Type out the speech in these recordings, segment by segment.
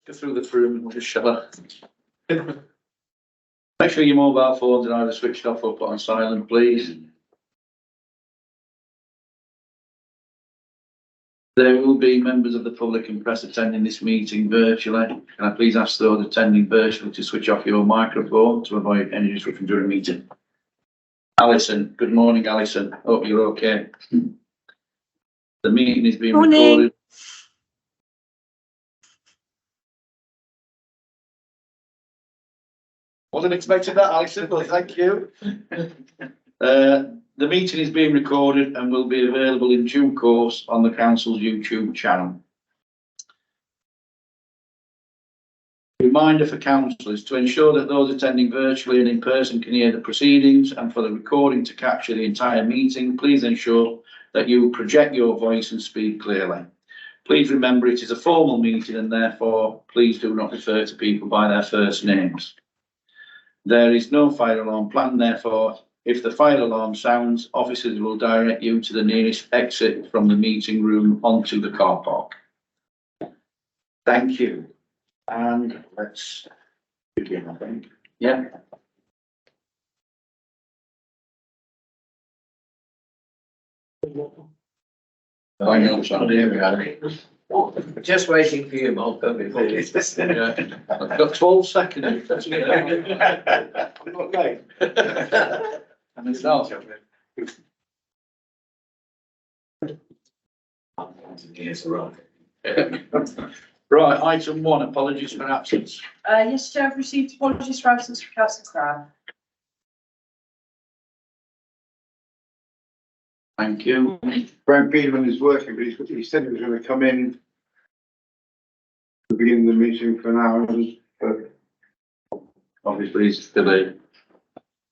Go through the room and we'll just shut her. Make sure your mobile phones are either switched off or put on silent, please. There will be members of the public and press attending this meeting virtually. Can I please ask those attending virtually to switch off your microphone to avoid any disruption during the meeting? Alison, good morning, Alison. Hope you're okay. The meeting is being recorded. Wasn't expecting that, Alison, but thank you. The meeting is being recorded and will be available in due course on the council's YouTube channel. Reminder for councillors to ensure that those attending virtually and in person can hear the proceedings, and for the recording to capture the entire meeting, please ensure that you project your voice and speak clearly. Please remember it is a formal meeting and therefore please do not refer to people by their first names. There is no fire alarm planned, therefore if the fire alarm sounds, officers will direct you to the nearest exit from the meeting room onto the car park. Thank you. And let's begin, I think. Yeah. I know, Just waiting for you, Mark. yeah. I've got 12 seconds. I'm not late. And it's not. Yes, right. Right, item 1, apologies for absence. Yes, Chair, I've received apologies for absence from Councillor Crabbe. Thank you. Graham Peterman is working, but he said he was going to come in to begin the meeting for an hour, but Obviously, it's delayed.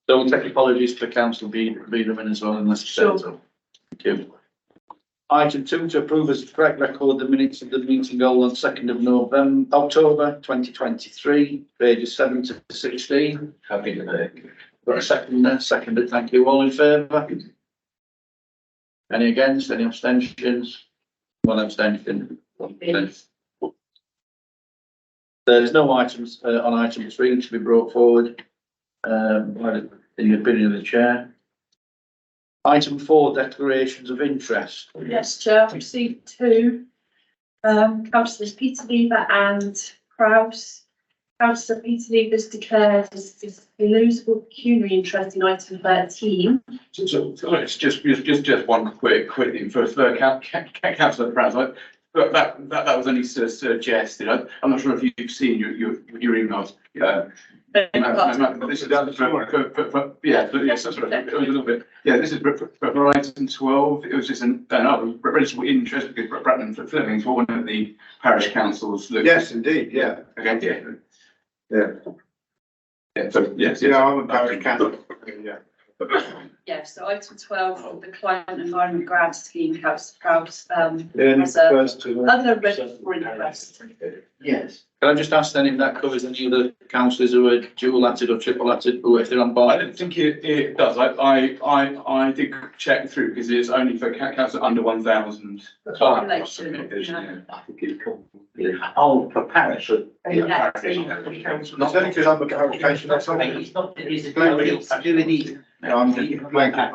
So we'll take apologies for Councillor Biederman as well, unless it's said so. Thank you. Item 2, to approve as correct record the minutes of the meeting held on 2nd of October 2023, pages 7 to 16. Happy to make. Got a second there? Seconded, thank you. All in favour? Any against? Any abstentions? One abstention. There's no items on item 3 to be brought forward in the opinion of the chair. Item 4, declarations of interest. Yes, Chair, I've received 2. Councillors Peter Lever and Prowse. Councillor Peter Lever's declared his losable pecuniary interest in item 13. So it's just one quick thing for Councillor Pratt. But that was only suggested. I'm not sure if you've seen your emails. This is yes, that's right. A little bit. Yeah, this is for item 12. It was just another registrable interest because Bratton Fleming's one of the parish councils. yes, indeed, yeah. Okay. Yeah. Yeah. So yes. Yeah, I'm a parish council. Yeah. Yeah, so item 12, the Climate Environment Grant Scheme, Councillor Prowse, Yeah, as a first two. other registrable interest. Yes. Can I just ask then if that covers any of the councillors who are dual-hatted or triple-hatted, or if they're on I board? don't think it does. I did check through because it's only for council under 1,000. Population, Yeah. I think it's called. Oh, for parish. Yeah. It's only because I'm a parish council, that's all. It's not, it's to do with it. No, I'm just blanking.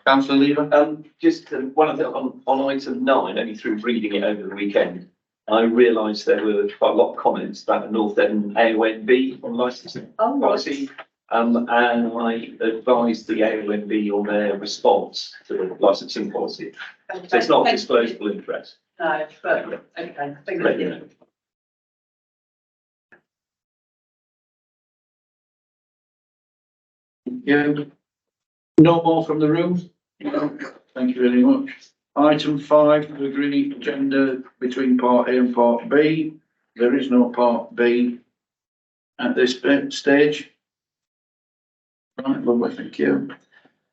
Councillor Lever? Just one of the on item 9, only through reading it over the weekend, I realised there were quite a lot of comments about the North End AONB on licensing Oh, policy. And I advised the AONB on their response to the licensing policy. right. So it's not disclosable interest. No, but, okay, thank Let you you. know. Yeah. No more from the room? Thank you very much. Item 5, to agree agenda between part A and part B. There is no part B at this stage. Right, lovely, thank you.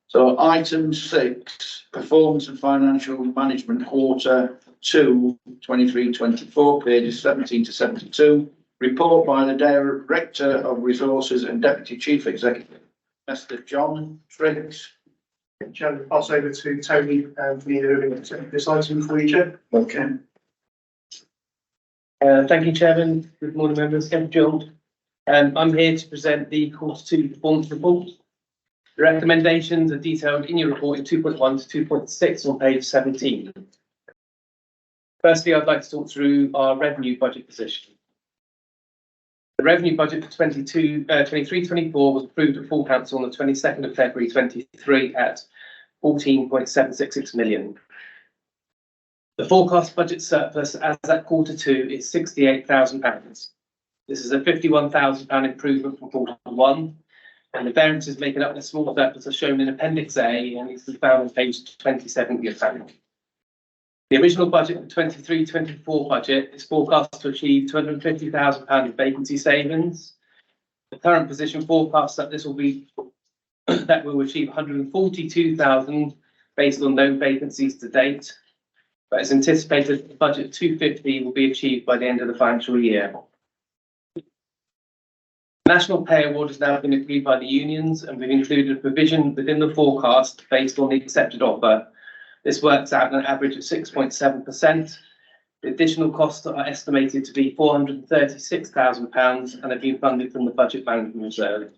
So item 6, performance and financial management quarter 2, 23-24, pages 17 to 72. Report by the Director of Resources and Deputy Chief Executive, Mr. John Triggs. Chairman, pass over to Tony for the this item for you, Chair. Okay. Thank you, Chairman. Good morning, members. Kevin Jones. I'm here to present the Q2 performance report. The recommendations are detailed in your report in 2.1 to 2.6 on page 17. Firstly, I'd like to talk through our revenue budget position. The revenue budget for 23-24 was approved at full council on the 22nd of February 23 at 14.766 million. The forecast budget surplus as at Q2 is £68,000. This is a £51,000 improvement from Q1, and the variances making up the small surplus are shown in Appendix A, and it's found on page 27 of your pack. The original budget for 23-24 budget is forecast to achieve £250,000 of vacancy savings. The current position forecasts that this will be that will achieve 142,000 based on no vacancies to date, but it's anticipated that the budget 250 will be achieved by the end of the financial year. The National Pay Award has now been agreed by the unions, and we've included a provision within the forecast based on the accepted offer. This works out an average of 6.7%. The additional costs are estimated to be £436,000 and have been funded from the Budget Management Reserve.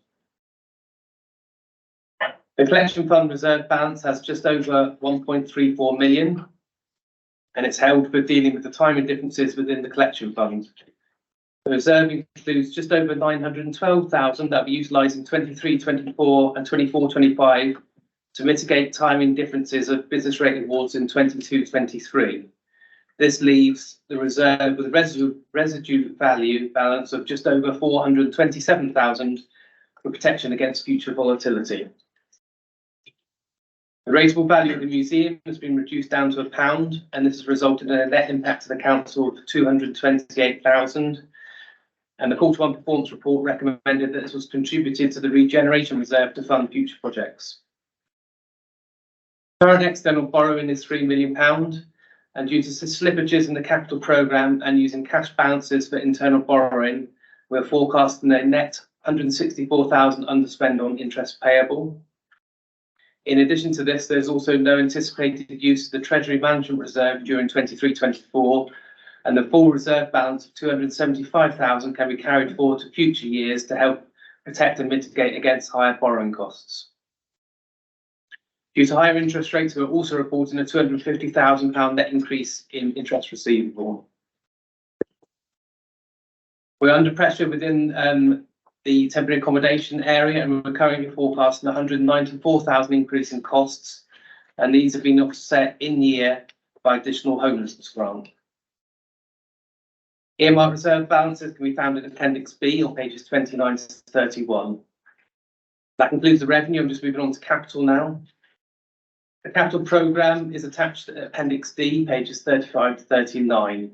The Collection Fund Reserve balance has just over 1.34 million, and it's held for dealing with the timing differences within the Collection Fund. The reserve includes just over 912,000 that will be utilised in 23-24 and 24-25 to mitigate timing differences of business rate awards in 22-23. This leaves the reserve with a residue value balance of just over 427,000 for protection against future volatility. The rateable value of the museum has been reduced down to £1, and this has resulted in a net impact to the council of 228,000. And the Q1 performance report recommended that this was contributed to the regeneration reserve to fund future projects. Current external borrowing is £3 million, and due to slippages in the capital programme and using cash balances for internal borrowing, we're forecasting a net 164,000 underspend on interest payable. In addition to this, there's also no anticipated use of the Treasury Management Reserve during 23-24, and the full reserve balance of 275,000 can be carried forward to future years to help protect and mitigate against higher borrowing costs. Due to higher interest rates, we're also reporting a £250,000 net increase in interest receivable. We're under pressure within the temporary accommodation area, and we're currently forecasting a 194,000 increase in costs, and these have been offset in year by additional homelessness grant. Earmark reserve balances can be found in Appendix B on pages 29 to 31. That concludes the revenue. I'm just moving on to capital now. The capital programme is attached to Appendix D, pages 35 to 39.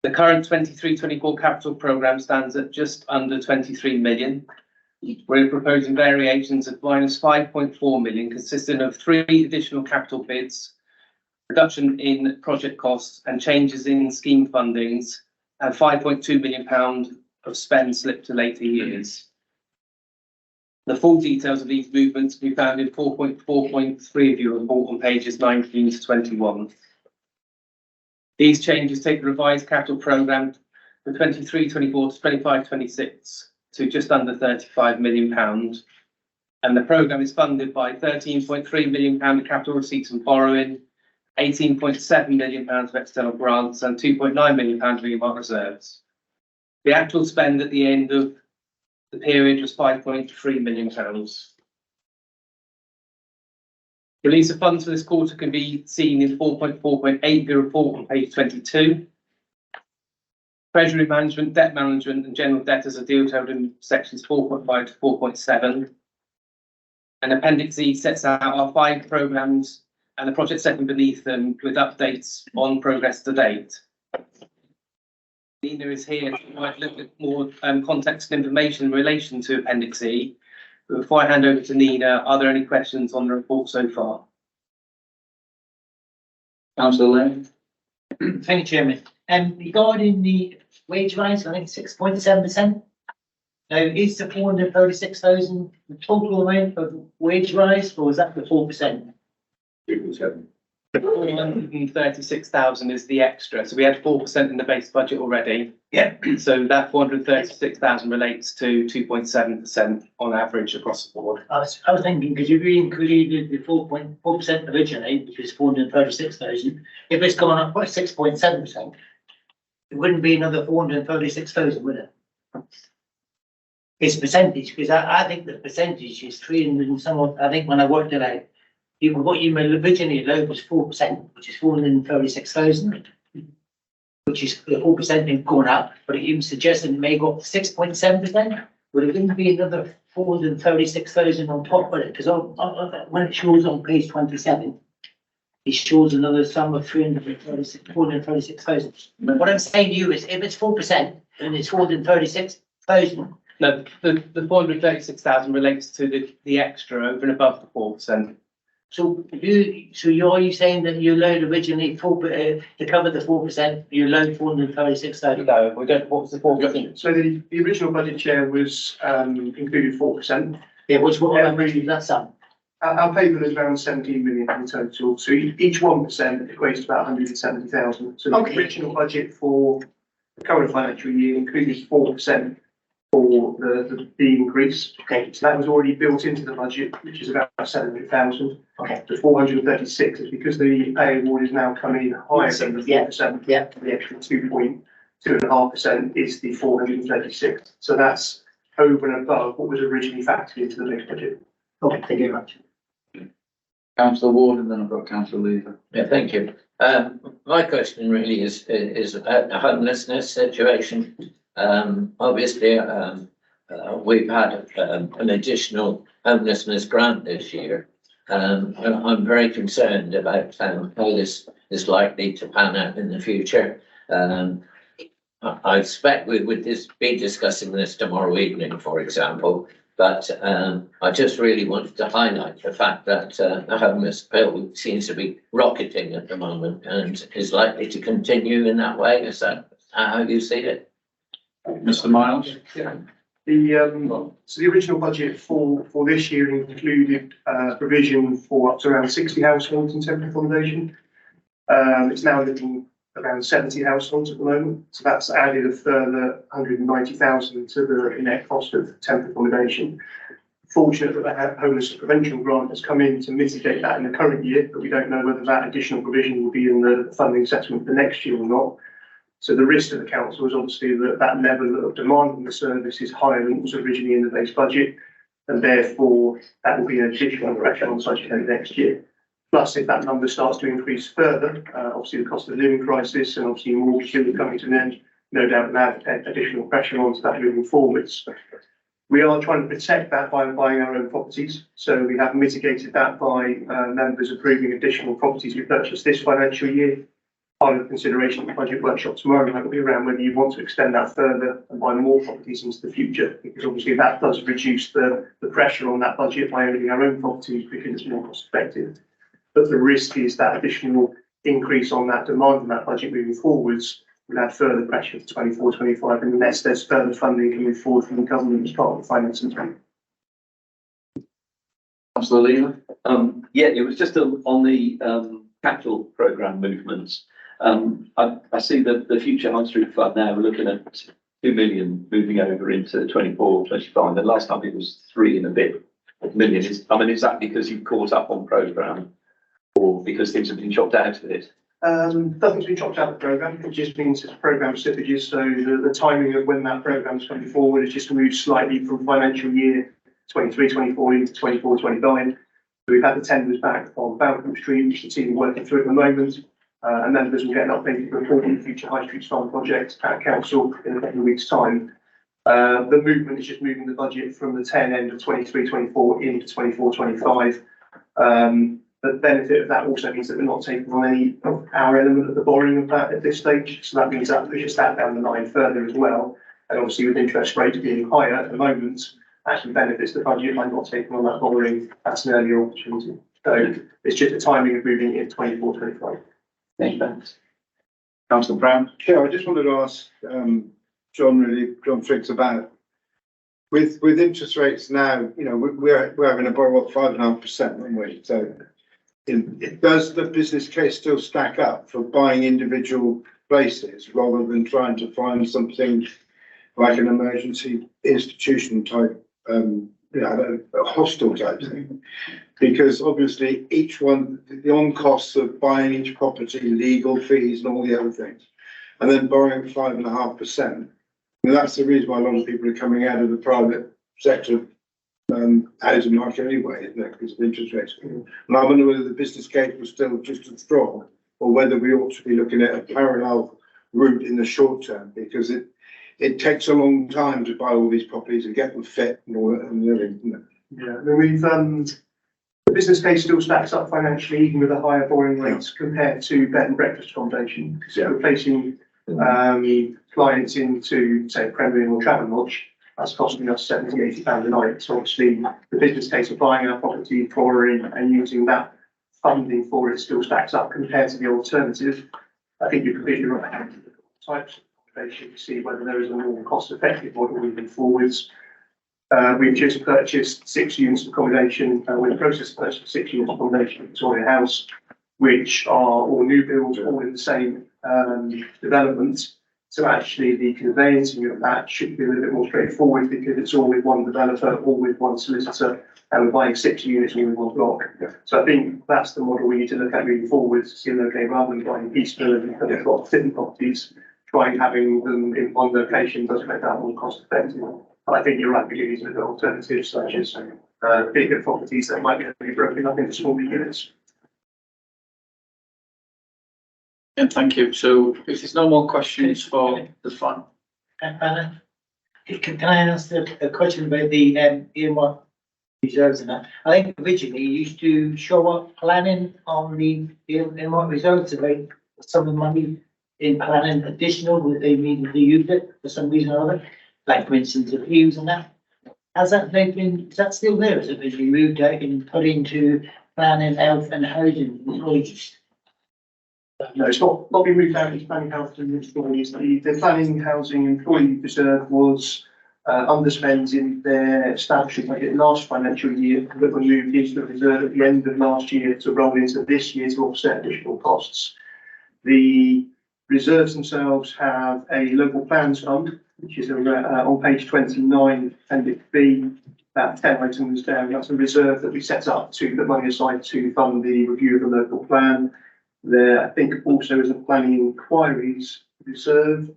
The current 23-24 capital programme stands at just under 23 million. We're proposing variations of minus 5.4 million, consisting of 3 additional capital bids, reduction in project costs and changes in scheme fundings, and £5.2 million of spend slipped to later years. The full details of these movements can be found in 4.4.3 of your report on pages 19 to 21. These changes take the revised capital programme for 23-24 to 25-26 to just under £35 million, and the programme is funded by £13.3 million of capital receipts and borrowing, £18.7 million of external grants, and £2.9 million of earmark reserves. The actual spend at the end of the period was £5.3 million. Release of funds for this quarter can be seen in 4.4.8 of the report on page 22. Treasury management, debt management and general debtors are detailed in sections 4.5 to 4.7. And Appendix E sets out our 5 programmes and the project setting beneath them with updates on progress to date. Nina is here to provide a little bit more context and information in relation to Appendix E. But before I hand over to Nina, are there any questions on the report so far? Councillor Lane. Thank you, Chairman. Regarding the wage rise, I think 6.7%. Now, is the 436,000 the total amount of wage rise, or is that the 4%? 2.7. The 436,000 is the extra, so we had 4% in the base budget already. Yeah. So that 436,000 relates to 2.7% on average across the board. I was thinking, because you included the 4.4% originally, which was 436,000, if it's gone up by 6.7%, it wouldn't be another 436,000, would it? It's percentage, because I think the percentage is 300 and somewhat, I think when I worked it out, what you originally allowed was 4%, which is 436,000. Which is the 4% going up, but you suggested it may go up to 6.7%. Would it wouldn't be another 436,000 on top of it? Because when it shows on page 27, it shows another sum of 436,000. What I'm saying to you is, if it's 4% and it's 436,000, No, the 436,000 relates to the extra over and above the 4%. so are you saying that you allowed originally to cover the 4%, you allowed 436,000? No, we don't, what was the 4%? So the original budget chair was included 4%. It was what I mentioned, that sum. Our payment is around 17 million in total. So each 1% equates to about 170,000. So the Okay. original budget for the current financial year included 4% for the increase. Okay, So that was already built into the budget, which is about 700,000. okay, The 436 is because the pay award is now coming in higher than the 4%. yeah. The extra 2.5% is the 436. So that's over and above what was originally factored into the next budget. Okay, thank you very much. Councillor Ward, and then I've got Councillor Lever. Yeah, thank you. My question really is about the homelessness situation. Obviously, we've had an additional homelessness grant this year. And I'm very concerned about how this is likely to pan out in the future. I expect we would be discussing this tomorrow evening, for example. But I just really wanted to highlight the fact that the homeless bill seems to be rocketing at the moment and is likely to continue in that way. Is that how you see it? Mr. Miles? Yeah. So the original budget for this year included provision for up to around 60 households in temporary accommodation. It's now looking around 70 households at the moment. So that's added a further 190,000 to the net cost of temporary accommodation. Fortunate that the homeless prevention grant has come in to mitigate that in the current year, but we don't know whether that additional provision will be in the funding settlement for next year or not. So the risk to the council is obviously that level of demand from the service is higher than was originally in the base budget, and therefore that will be an additional pressure on the budget next year. Plus, if that number starts to increase further, obviously the cost of living crisis and obviously mortgage children coming to an end, no doubt will add additional pressure onto that moving forwards. We are trying to protect that by buying our own properties. So we have mitigated that by members approving additional properties we purchased this financial year. Part of the consideration of the budget workshop tomorrow might be around whether you want to extend that further and buy more properties into the future, because obviously that does reduce the pressure on that budget by owning our own properties because it's more cost effective. But the risk is that additional increase on that demand in that budget moving forwards will add further pressure to 24-25 unless there's further funding coming forward from the government as part of the financing plan. Councillor Lever? Yeah, it was just on the capital programme movements. I see that the Future High Street Fund now, we're looking at 2 million moving over into 24-25. The last time it was 3 and a bit million. Is that because you've caught up on programme or because things have been chopped out of it? Nothing's been chopped out of the programme. It just means it's programme slippages. So the timing of when that programme is coming forward is just moved slightly from financial year 23-24 into 24-25. So we've had the tenders back on Balcombe Street, which the team are working through at the moment. And members will get an updated report on the Future High Street Fund project at council in a couple of weeks' time. The movement is just moving the budget from the 10 end of 23-24 into 24-25. The benefit of that also means that we're not taking on any of our element of the borrowing of that at this stage. So that means that pushes that down the line further as well. And obviously with interest rates being higher at the moment, actually benefits the budget by not taking on that borrowing. That's an earlier opportunity. So it's just the timing of moving it into 24-25. Thanks. Councillor Brown? Chair, I just wanted to ask John Triggs about with interest rates now, you know, we're having to borrow 5.5%, aren't we? So does the business case still stack up for buying individual places rather than trying to find something like an emergency institution type, a hostel type thing? Because obviously each one, the on costs of buying each property, legal fees and all the other things, and then borrowing 5.5%. And that's the reason why a lot of people are coming out of the private sector housing market anyway, isn't it, because of interest rates. And I wonder whether the business case was still just as strong, or whether we ought to be looking at a parallel route in the short term, because it takes a long time to buy all these properties and get them fit and all that and everything, isn't it? Yeah, I mean, we've, the business case still stacks up financially, even with the higher borrowing rates compared to bed and breakfast accommodation. Because we're placing clients into, say, Premier or Travelodge, that's costing us £70–80 a night. So obviously, the business case of buying our property, flooring, and using that funding for it still stacks up compared to the alternative. I think you're completely right. Types of accommodation to see whether there is a more cost-effective model moving forwards. We've just purchased 6 units of accommodation. We're in the process of purchasing 6 units of accommodation in Victoria House, which are all new builds, all in the same development. So actually, the conveyancing of that should be a little bit more straightforward because it's all with one developer, all with one solicitor, and we're buying 6 units in one block. So I think that's the model we need to look at moving forward. See, okay, rather than buying piecemeal and we've got different properties, trying having them in one location does make that more cost effective. But I think you're right, we do need to look at alternatives such as bigger properties that might be broken up into smaller units. Yeah, thank you. So if there's no more questions for the fund. Anna, can I ask a question about the earmark reserves and that? I think originally you used to show up planning on the earmark reserves about some of the money in planning additional, would they immediately use it for some reason or other? Like for instance, the views and that. Has that been, is that still there? Has it been moved out and put into planning, health and housing? No, it's not been moved out into planning, health and employees. The planning, housing, employee reserve was underspent in their establishment budget last financial year, but were moved into the reserve at the end of last year to roll into this year to offset additional costs. The reserves themselves have a local plans fund, which is on page 29, appendix B, about 10 items down. That's a reserve that we set up to put money aside to fund the review of the local plan. There, I think, also is a planning inquiries reserve.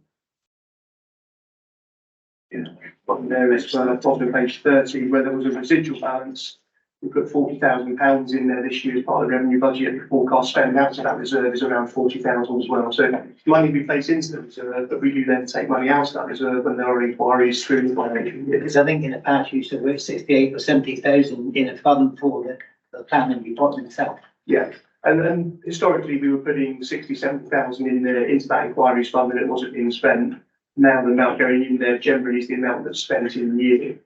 Yeah, but there is bottom of page 30 where there was a residual balance. We put £40,000 in there this year as part of the revenue budget. The forecast spend out of that reserve is around 40,000 as well. So money we place into the reserve, but we do then take money out of that reserve when there are inquiries through the financial year. Because I think in the past you said about 68 or 70,000 in a fund for the planning department itself. Yeah. And historically, we were putting 67,000 in there into that inquiries fund and it wasn't being spent. Now the amount going in there generally is the amount that's spent in the year.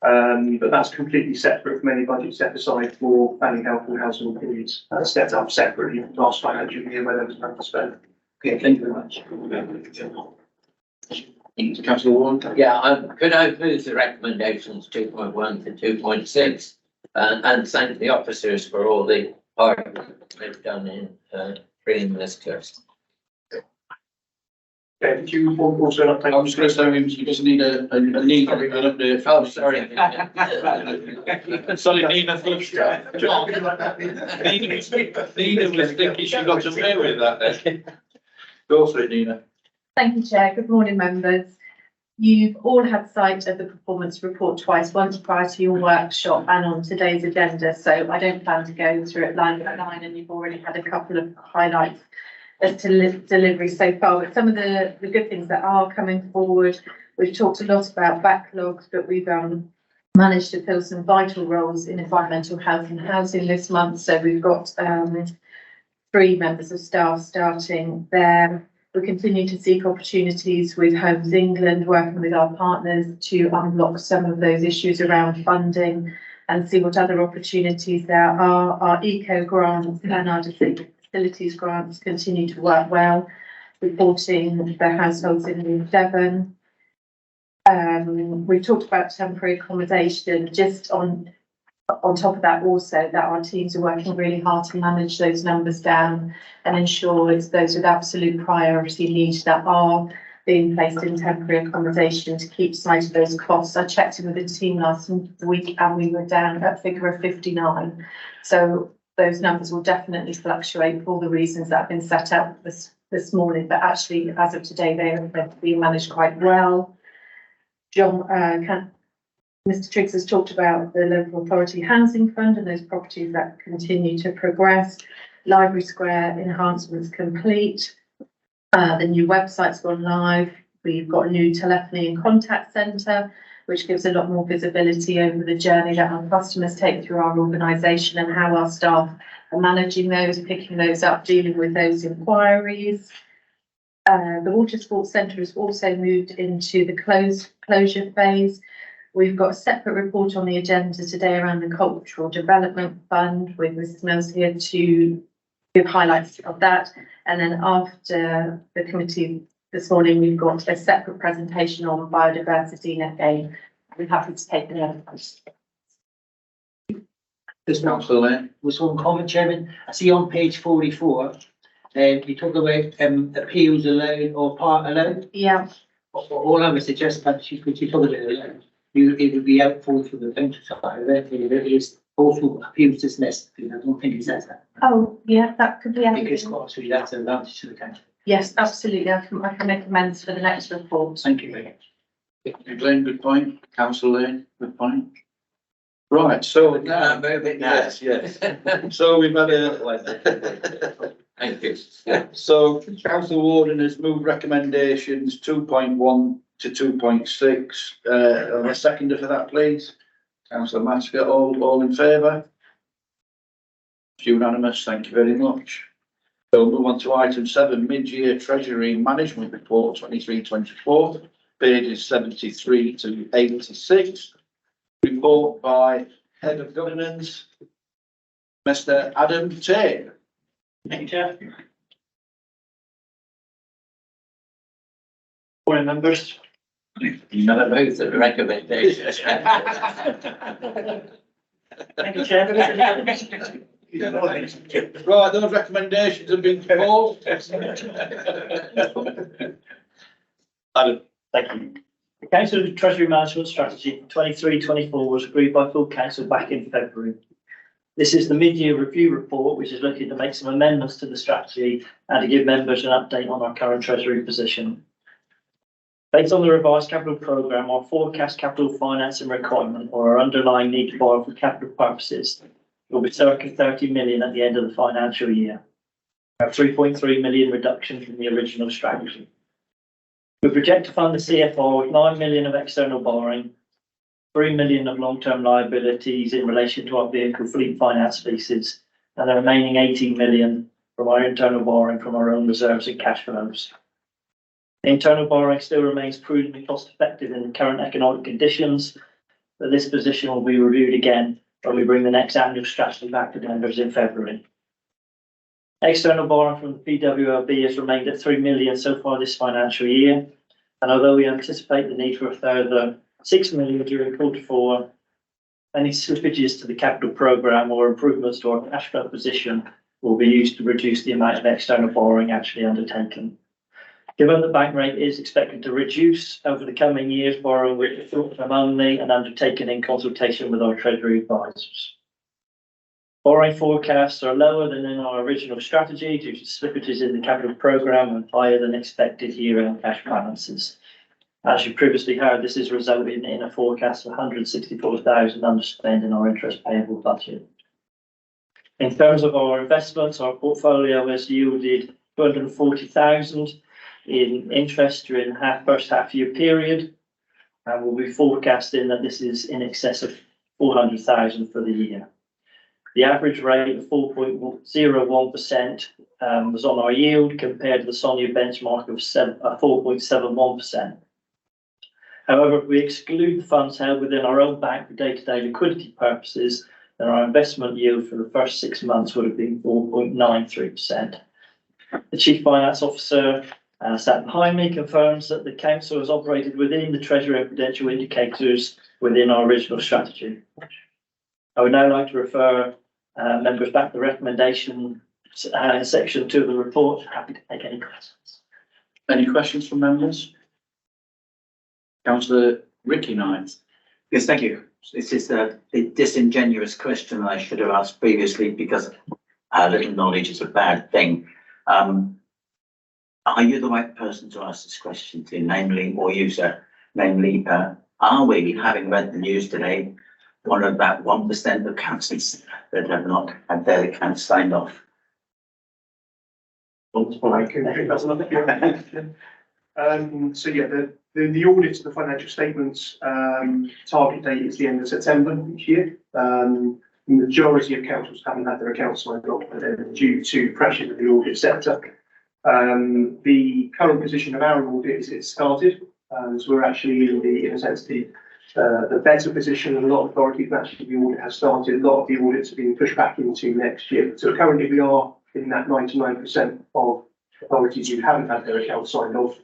But that's completely separate from any budget set aside for planning, health and housing periods. That's set up separately from last financial year where there was nothing to spend. Okay, thank you very much. Councillor Warren. Yeah, could I move the recommendations 2.1 to 2.6 and thank the officers for all the hard work they've done in bringing this to us. Okay, did you want also an update? I was going to say, you just need an update. Oh, sorry. Sorry, Nina, Nina was thinking she got away with that then. Go for it, Nina. Thank you, Chair. Good morning, members. You've all had sight of the performance report twice, once prior to your workshop and on today's agenda, so I don't plan to go through it line by line, and you've already had a couple of highlights as to delivery so far. But some of the good things that are coming forward, we've talked a lot about backlogs, but we've managed to fill some vital roles in environmental health and housing this month. So we've got 3 members of staff starting there. We continue to seek opportunities with Homes England, working with our partners to unblock some of those issues around funding and see what other opportunities there are. Our eco grants and our facilities grants continue to work well, reporting the households in Devon. We've talked about temporary accommodation. Just on On top of that, also that our teams are working really hard to manage those numbers down and ensure it's those with absolute priority needs that are being placed in temporary accommodation to keep sight of those costs. I checked in with the team last week and we were down at a figure of 59. So those numbers will definitely fluctuate for all the reasons that have been set out this morning, but actually as of today, they are being managed quite well. Mr. Triggs has talked about the local authority housing fund and those properties that continue to progress. Library Square enhancements complete. The new website's gone live. We've got a new telephony and contact centre, which gives a lot more visibility over the journey that our customers take through our organisation and how our staff are managing those, picking those up, dealing with those inquiries. The Water Sports Centre has also moved into the closure phase. We've got a separate report on the agenda today around the Cultural Development Fund with Mrs. Mills here to give highlights of that. And then after the committee this morning, we've got a separate presentation on biodiversity and again, we're happy to take the other questions. Just one, Councillor Lane. was one comment, Chairman. I see on page 44, you talk about appeals allowed or part allowed. Yeah, All I would suggest that you could talk about allowed. It would be helpful for the bench side. It is also appeals dismissed. I don't think it says that. oh, yeah, that could be. Because obviously that's an advantage to the council. Yes, absolutely. I can make amends for the next report. Thank you very much. Glenn, good point. Councillor Lane, good point. Right, so now, Move it now. yes. So we've had a, Thank you. so Councillor Warden has moved recommendations 2.1 to 2.6. A seconder for that, please. Councillor Masker, all in favour? It's unanimous, thank you very much. So we'll move on to item 7, mid-year Treasury Management Report 23-24, pages 73 to 86. Report by Head of Governance, Mr. Adam Tate. Thank you, Chair. Morning, members. None of those are recommendations. Thank you, Chair. Right, those recommendations have been proposed. Adam. Thank you. The Council Treasury Management Strategy 23-24 was agreed by full council back in February. This is the mid-year review report, which is looking to make some amendments to the strategy and to give members an update on our current Treasury position. Based on the revised capital programme, our forecast capital financing requirement or our underlying need to borrow for capital purposes will be circa 30 million at the end of the financial year. A 3.3 million reduction from the original strategy. We project to fund the CFR with 9 million of external borrowing, 3 million of long-term liabilities in relation to our vehicle fleet finance leases, and the remaining 18 million from our internal borrowing from our own reserves and cash flows. The internal borrowing still remains prudently cost effective in the current economic conditions, but this position will be reviewed again when we bring the next annual strategy back to members in February. External borrowing from the PWLB has remained at 3 million so far this financial year, and although we anticipate the need for a further 6 million during Q4, any slippages to the capital programme or improvements to our cash flow position will be used to reduce the amount of external borrowing actually undertaken. Given the bank rate is expected to reduce over the coming years, borrowing will be short-term only and undertaken in consultation with our Treasury advisors. Borrowing forecasts are lower than in our original strategy due to slippages in the capital programme and higher than expected year-end cash balances. As you previously heard, this is resulting in a forecast of 164,000 underspend in our interest payable budget. In terms of our investments, our portfolio has yielded 240,000 in interest during the first half year period, and we'll be forecasting that this is in excess of 400,000 for the year. The average rate of 4.01% was on our yield compared to the SONIA benchmark of 4.71%. However, if we exclude the funds held within our own bank for day-to-day liquidity purposes, then our investment yield for the first 6 months would have been 4.93%. The Chief Finance Officer sat behind me confirms that the council has operated within the Treasury and Prudential indicators within our original strategy. I would now like to refer members back to the recommendation section 2 of the report. Happy to take any questions. Any questions from members? Councillor Ricky Knight. Yes, thank you. This is a disingenuous question I should have asked previously because little knowledge is a bad thing. Are you the right person to ask this question to, namely, or you, sir? Namely, are we, having read the news today, one of about 1% of councils that have not had their accounts signed off? I can pick that's another. So yeah, the audit of the financial statements, target date is the end of September each year. The majority of councils haven't had their accounts signed off, but they're due to pressure of the audit sector. The current position of our audit is it's started, so we're actually in a sense, the better position, and a lot of authorities actually the audit has started. A lot of the audits are being pushed back into next year. So currently we are in that 99% of authorities who haven't had their accounts signed off.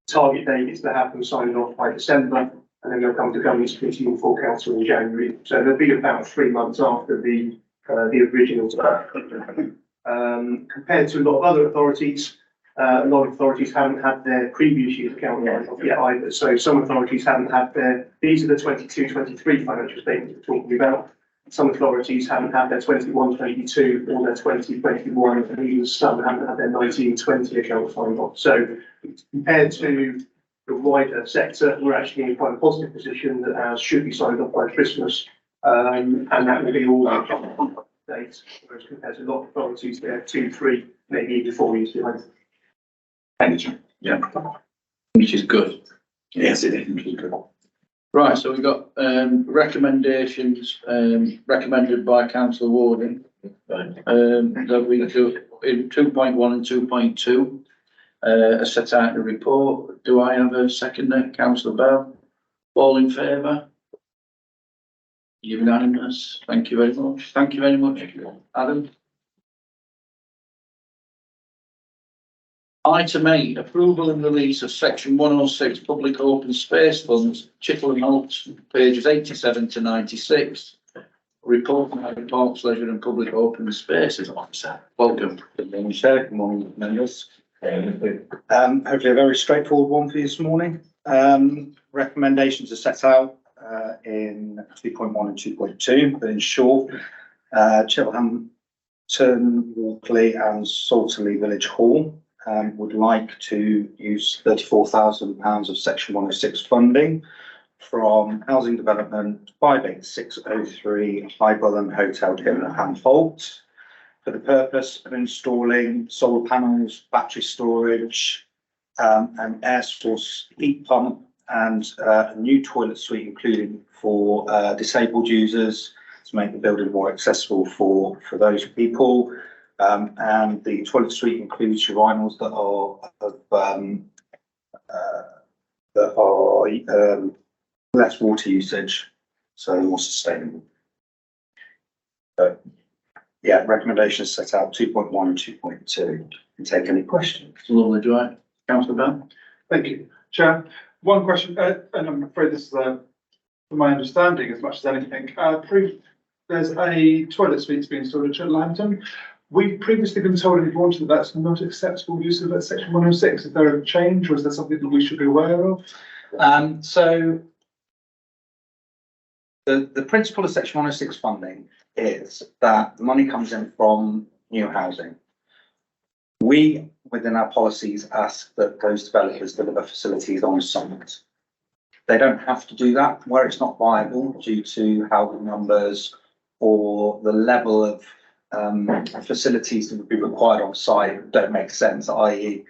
Target date is to have them signed off by December, and then they'll come to governance committee and full council in January. So they'll be about 3 months after the original. Compared to a lot of other authorities, a lot of authorities haven't had their previous year's account signed off yet either. So some authorities haven't had these are the 22-23 financial statements we're talking about. Some authorities haven't had their 21-22 or their 20-21, and even some haven't had their 19-20 account signed off. So compared to the wider sector, we're actually in quite a positive position that ours should be signed off by Christmas, and that will be all dates. Whereas compared to a lot of authorities, they're 2, 3, maybe even 4 years behind. Thank you. Yeah. Which is good. Yes, it is. Right, so we've got recommendations recommended by Councillor Warden that we do in 2.1 and 2.2 are set out in the report. Do I have a seconder? Councillor Bell? All in favour? Unanimous. Thank you very much. Thank you very much, Adam. Item 8, approval and release of section 106 public open space funds, Chittle and Holt, pages 87 to 96. Report by the Parks, Leisure and Public Open Spaces Officer. Welcome. Good morning, Chair. Good morning, members. Hopefully a very straightforward one for you this morning. Recommendations are set out in 2.1 and 2.2, but in short, Chittlehampton, Walkley and Salterley Village Hall would like to use £34,000 of section 106 funding from Housing Development 58603 High Bullen Hotel Chittenham Holt for the purpose of installing solar panels, battery storage, an air source heat pump and a new toilet suite including for disabled users to make the building more accessible for those people. And the toilet suite includes urinals that are less water usage, so more sustainable. Yeah, recommendations set out 2.1 and 2.2. And take any questions. Lovely, do I? Councillor Bell? Thank you, Chair. One question, and I'm afraid this is from my understanding as much as anything. There's a toilet suite being installed at Chittlehampton. We've previously been told in the launch that that's not acceptable use of that section 106. Is there a change or is there something that we should be aware of? So the principle of section 106 funding is that the money comes in from new housing. We, within our policies, ask that those developers deliver facilities on site. They don't have to do that where it's not viable due to housing numbers or the level of facilities that would be required on site don't make sense, i.e.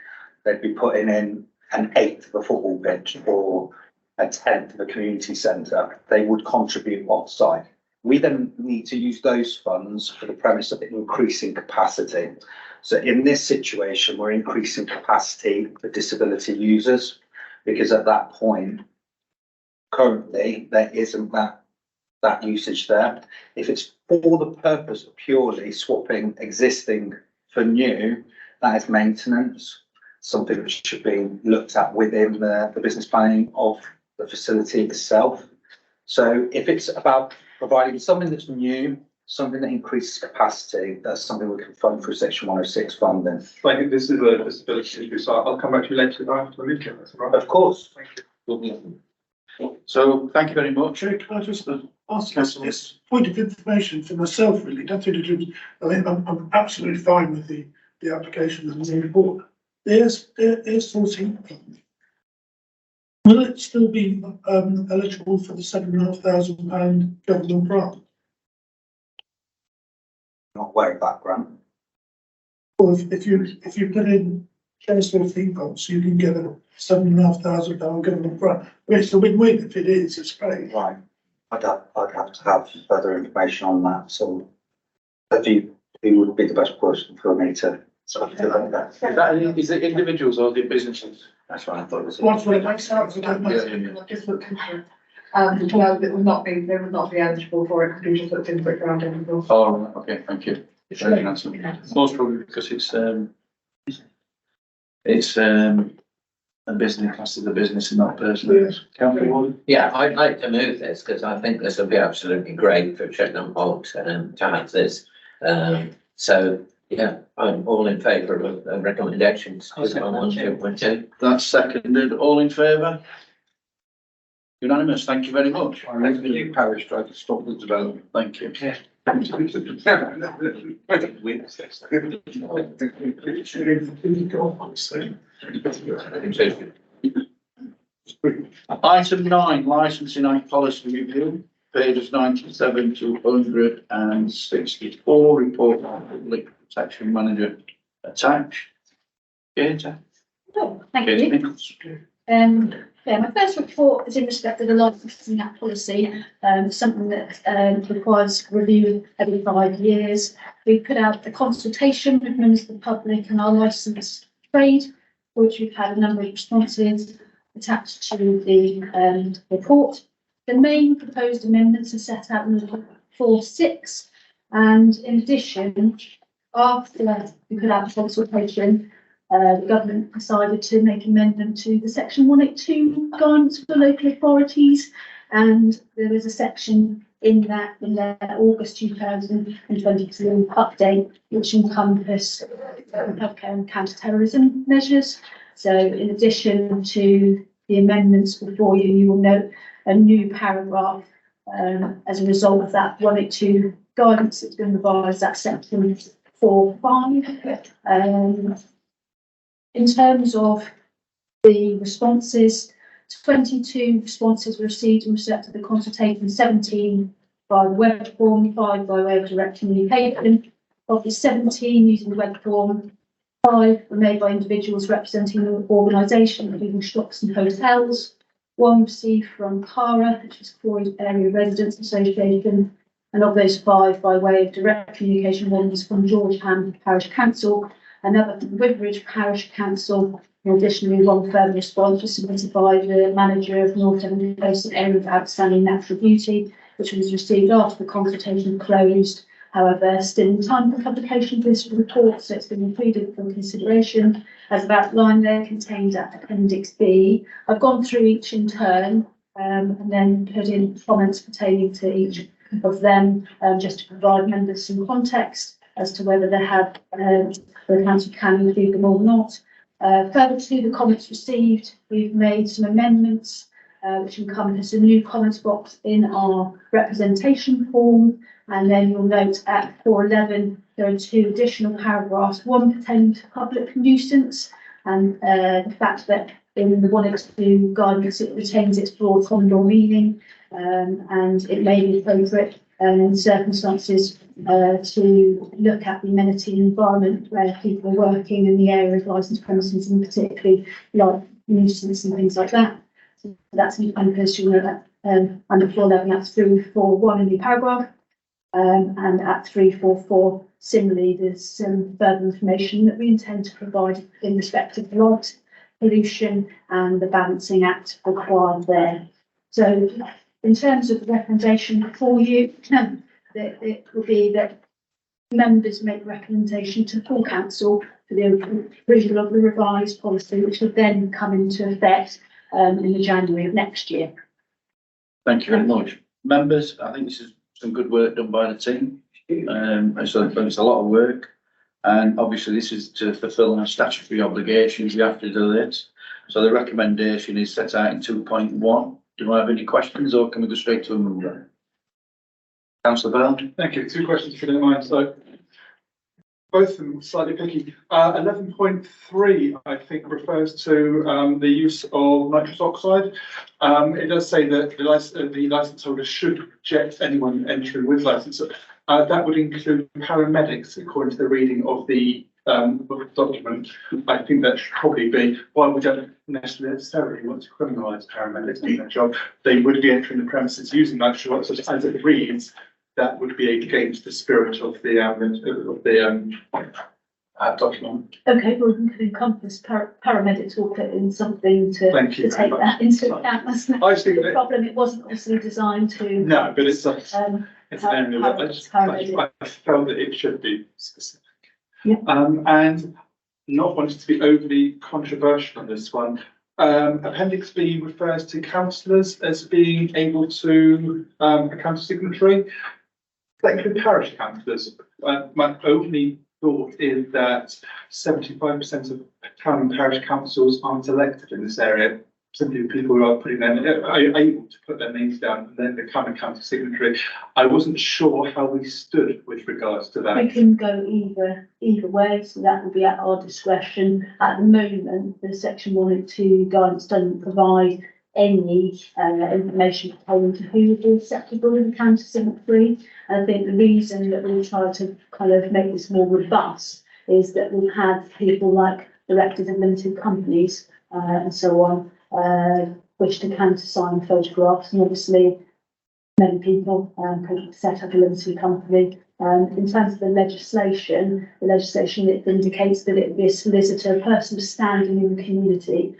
they'd be putting in an 1/8 of a football pitch or a 1/10 of a community centre. They would contribute on site. We then need to use those funds for the premise of increasing capacity. So in this situation, we're increasing capacity for disability users because at that point, currently, there isn't that usage there. If it's for the purpose of purely swapping existing for new, that is maintenance, something that should be looked at within the business planning of the facility itself. So if it's about providing something that's new, something that increases capacity, that's something we can fund through section 106 funding. I think this is a disability issue, so I'll come back to you later after the meeting, that's all right. Of course. Thank you. So thank you very much. Can I just ask this point of information for myself, really, nothing to do, I think I'm absolutely fine with the application and the report. There's 14. Will it still be eligible for the £7,500 government grant? Not aware of that grant. Or if you put in shares 14 votes, you can get a £7,500 government grant. I mean, it's a win-win. If it is, it's great. Right. I'd have to have further information on that, so he would be the best person for me to. Is it individuals or the businesses? That's what I thought it was. Once when it makes sense, I don't know. Just looked into it. No, they would not be eligible for it, because we just looked into it around Edinburgh. Oh, right, okay, thank you. Very nice. Most probably because it's a business, class of the business and not personal. Councillor Yeah, I'd like to move this because I think this will be absolutely great for Cheltenham Holt to have this. So, yeah, I'm all in favour of the recommendations. 2.1, 2.2. That's seconded. All in favour? Unanimous. Thank you very much. Thank you, parish, tried to stop the development. Thank you. Item 9, licensing act policy review, pages 97 to 164, report on public protection manager attached. Gator. Oh, thank Gator you. Nichols. Yeah, my first report is in respect of the licensing act policy, something that requires review every 5 years. We put out a consultation with members of the public and our licensed trade, which we've had a number of responses attached to the report. The main proposed amendments are set out in the 4.6, and in addition, after we put out the consultation, the government decided to make amendment to the section 182 guidance for local authorities, and there was a section in their August 2022 update which encompassed healthcare and counter-terrorism measures. So in addition to the amendments before you, you will note a new paragraph as a result of that 182 guidance that's been revised, that section 4.5. In terms of the responses, 22 responses were received in respect to the consultation, 17 by the web form, 5 by way of direct communication. Of the 17 using the web form, 5 were made by individuals representing an organisation, including shops and hotels. 1 received from CARA, which is Croydon Area Residents Association, and of those 5 by way of direct communication, 1 was from Georgetown Parish Council, another from Woodbridge Parish Council, and additionally 1 further response was submitted by the manager of North Devon Coast Area of Outstanding Natural Beauty, which was received after the consultation closed. However, still in time for publication of this report, so it's been included for consideration as outlined there, contained at Appendix B. I've gone through each in turn and then put in comments pertaining to each of them, just to provide members some context as to whether they have the council can include them or not. Further to the comments received, we've made some amendments which encompass a new comments box in our representation form, and then you'll note at 4.11 there are 2 additional paragraphs, 1 pertaining to public nuisance and the fact that in the 182 guidance it retains its broad common law meaning, and it may be appropriate in circumstances to look at the amenity environment where people are working in the area of licensed premises, and particularly like nuisance and things like that. So that's encompassed, you know, that under 4.11 that's 3.4.1 in the paragraph, and at 3.4.4 similarly there's some further information that we intend to provide in respect of light pollution and the balancing act required there. So in terms of the recommendation for you, it will be that members make recommendation to full council for the approval of the revised policy, which would then come into effect in the January of next year. Thank you very much. Members, I think this is some good work done by the team. It's a lot of work. And obviously this is to fulfil our statutory obligations. We have to do this. So the recommendation is set out in 2.1. Do I have any questions or can we go straight to a mover? Councillor Bell? Thank you. Two questions if you don't mind. So both of them slightly picky. 11.3, I think, refers to the use of nitrous oxide. It does say that the licence holder should reject anyone entering with licence. That would include paramedics, according to the reading of the document. I think that should probably be, while we don't necessarily want to criminalise paramedics doing their job, they would be entering the premises using nitrous oxide as it reads. That would be against the spirit of the document. Okay, well, we could encompass paramedics will put in something to Thank you to very take much. that into account. That's not I think the that, problem. It wasn't obviously designed to. no, but it's an area that I felt that it should be specific. Yeah. And not wanting to be overly controversial on this one. Appendix B refers to councillors as being able to account as signatory. That include parish councillors. My only thought is that 75% of town and parish councils aren't elected in this area. Simply people who are able to put their names down and then become a county signatory. I wasn't sure how we stood with regards to that. We can go either way, so that will be at our discretion. At the moment, the section 102 guidance doesn't provide any information pertaining to who would be acceptable in the county signatory. And I think the reason that we try to kind of make this more robust is that we've had people like directors of limited companies and so on wish to countersign photographs, and obviously many people could set up a limited company. In terms of the legislation it indicates that it would be a solicitor, a person of standing in the community,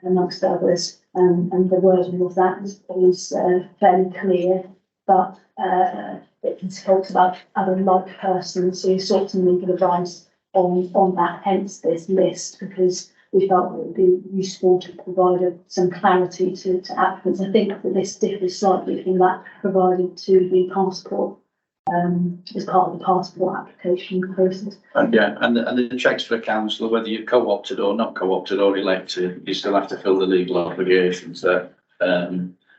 amongst others, and the wording of that is fairly clear, but it talks about other like persons, so you sought some legal advice on that, hence this list, because we felt it would be useful to provide some clarity to applicants. I think that this differs slightly from that provided to the passport as part of the passport application process. And the checks for a councillor, whether you're co-opted or not co-opted or elected, you still have to fill the legal obligations that are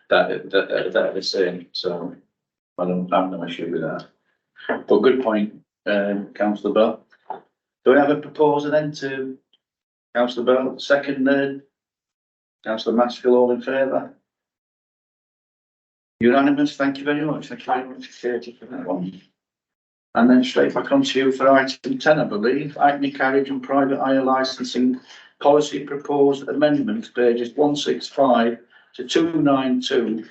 the same. So I don't have no issue with that. But good point, Councillor Bell. Do we have a proposer then to Councillor Bell, second, Councillor Maskell, all in favour? Unanimous, thank you very much. Thank you very much, Katie, for that one. And then straight back onto you for item 10, I believe, Agni carriage and private hire licensing policy proposed amendment, pages 165 to 292.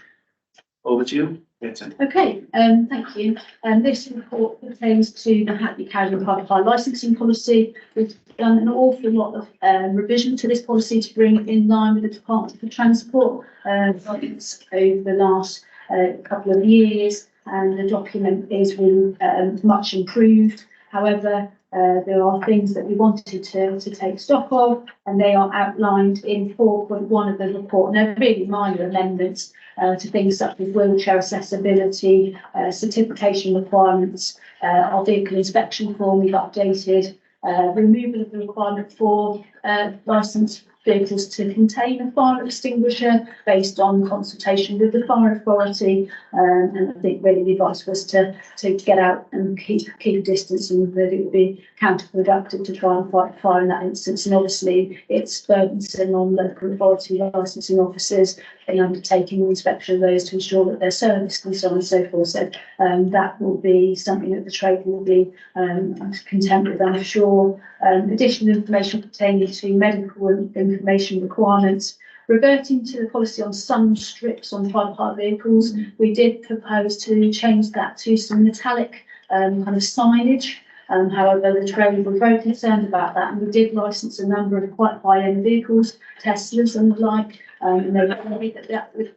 Over to you, Katie. Okay, thank you. This report pertains to the Hackney Carriage and Private Hire licensing policy. We've done an awful lot of revision to this policy to bring it in line with the Department for Transport guidance over the last couple of years, and the document is really much improved. However, there are things that we wanted to take stock of, and they are outlined in 4.1 of the report. And they're really minor amendments to things such as wheelchair accessibility, certification requirements, our vehicle inspection form we've updated, removal of the requirement for licensed vehicles to contain a fire extinguisher based on consultation with the fire authority, and I think really the advice was to get out and keep a distance, and that it would be counterproductive to try and fight fire in that instance. And obviously it's burdensome on local authority licensing officers in undertaking the inspection of those to ensure that they're serviced and so on and so forth. So that will be something that the trade will be content with, I'm sure. Additional information pertaining to medical information requirements. Reverting to the policy on sun strips on private hire vehicles, we did propose to change that to some metallic kind of signage. However, the trade were very concerned about that, and we did license a number of quite high-end vehicles, Teslas and the like, and they were worried that would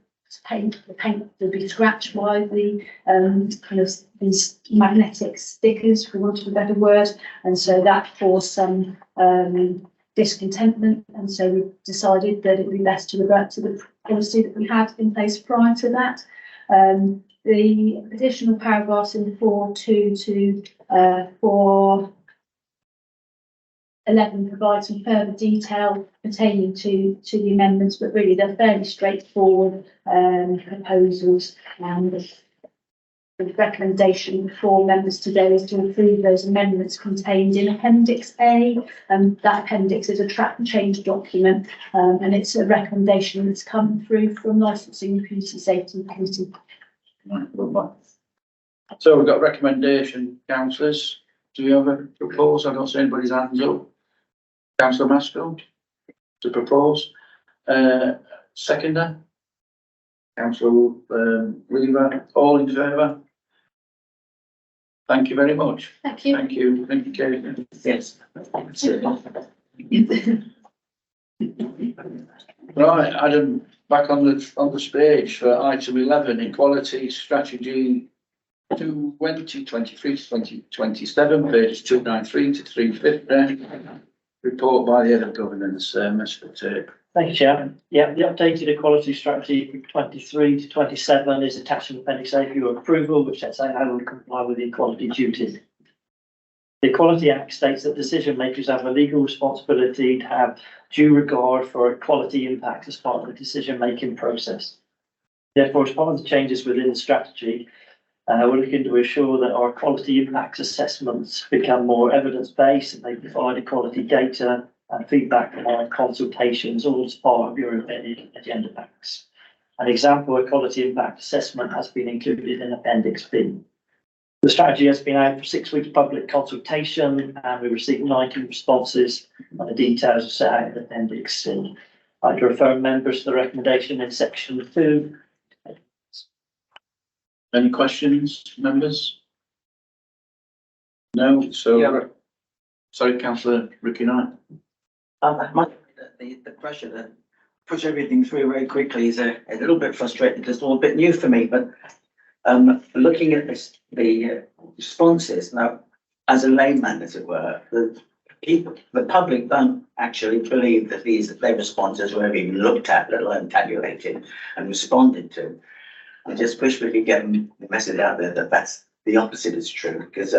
the paint would be scratched by the kind of these magnetic stickers, for want of a better word, and so that caused some discontentment, and so we decided that it would be best to revert to the policy that we had in place prior to that. the additional paragraphs in 4.2 to 4.11 provide some further detail pertaining to the amendments, but really they're fairly straightforward proposals, and the recommendation for members today is to approve those amendments contained in Appendix A. That appendix is a track and change document, and it's a recommendation that's come through from Licensing and Community Safety Committee. So we've got recommendation, councillors. Do we have a proposal? I don't see anybody's hands up. Councillor Mascot to propose. Seconder. Councillor Weaver. All in favour? Thank you very much. Thank you. Thank you. Thank you, Kate. Yes. Right, Adam, back on the stage for item 11, equality strategy 2023 to 2027, pages 293 to 350. Report by the head of governance, Mr. Tate. Thank you, Chair. Yeah, the updated equality strategy from 23 to 27 is attached in Appendix A for your approval, which sets out how we comply with the equality duties. The Equality Act states that decision makers have a legal responsibility to have due regard for equality impacts as part of the decision-making process. Therefore, as part of the changes within the strategy, we're looking to ensure that our equality impacts assessments become more evidence-based and they provide equality data and feedback from our consultations, all as part of your embedded agenda packs. An example equality impact assessment has been included in Appendix B. The strategy has been out for 6 weeks public consultation, and we received 19 responses, and the details are set out in Appendix C. I'd refer members to the recommendation in section 2. Any questions, members? No, so, sorry, councillor Ricky Knight. The pressure to push everything through very quickly is a little bit frustrating because it's all a bit new for me, but looking at this, the responses now, as a layman, as it were, the public don't actually believe that their responses were even looked at, let alone tabulated and responded to. I just wish we could get the message out there that that's the opposite is true, because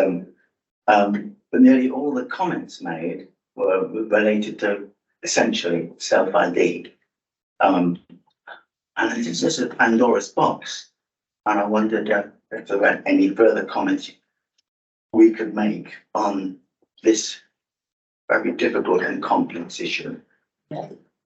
nearly all the comments made were related to essentially self-ID. And it's just a Pandora's box. And I wondered if there were any further comments we could make on this very difficult and complex issue.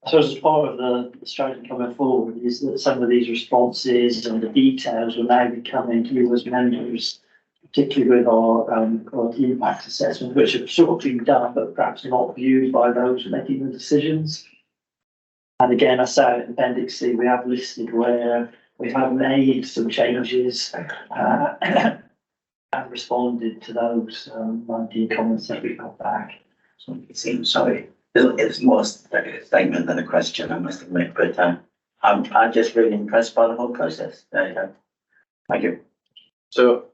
So as part of the strategy coming forward is that some of these responses and the details will now be coming to you as members, particularly with our quality impact assessment, which have sort of been done, but perhaps not viewed by those making the decisions. And again, I say in Appendix C, we have listed where we have made some changes and responded to those 19 comments that we got back. So it seems, sorry, it's more a statement than a question, I must admit, but I'm just really impressed by the whole process. There you go. Thank you. So,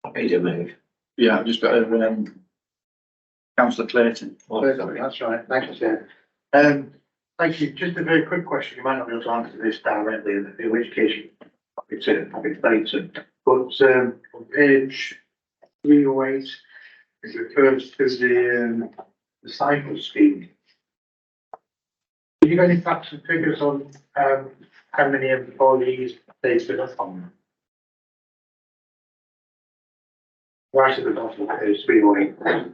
happy to move. yeah, I've just got a councillor Clayton. That's right, thank you, Chair. Thank you. Just a very quick question. You might not be able to answer this directly, in which case it's later. But on page 308, it refers to the cycle scheme. Have you got any facts and figures on how many employees they've been up on? Right at the bottom of page 308.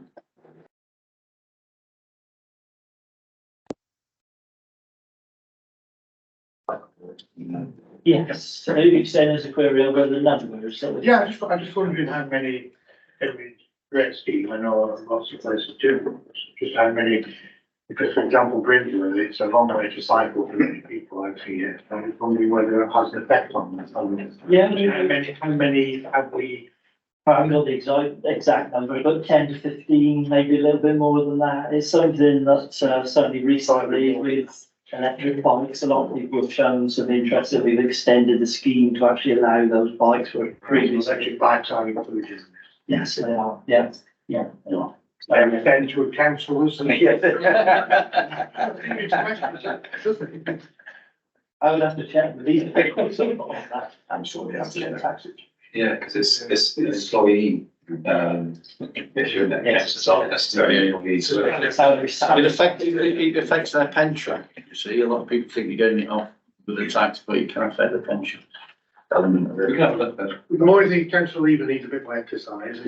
Yes, so you saying there's a query over the numbers? So Yeah, I'm just wondering how many, every great scheme, I know lots of places do, just how many, because for example, Brindley, it's a long way to cycle for many people out here. I'm just wondering whether it has an effect on this. Yeah, How many have we? I haven't got the exact number, but 10 to 15, maybe a little bit more than that. It's something that certainly recently with electric bikes, a lot of people have shown some interest that we've extended the scheme to actually allow those bikes where previously. Electric bikes are included in this. Yes, they are. Yeah, yeah, they are. I understand to councillors and. I would have to check with these people. I'm sure they have to tax it. Yeah, because it's an employee, issue that it's not necessarily employees. It affects their pension. You see, a lot of people think you're getting it off with the tax, but you can affect the pension element of it. The more you think council leaver needs a bit more exercise.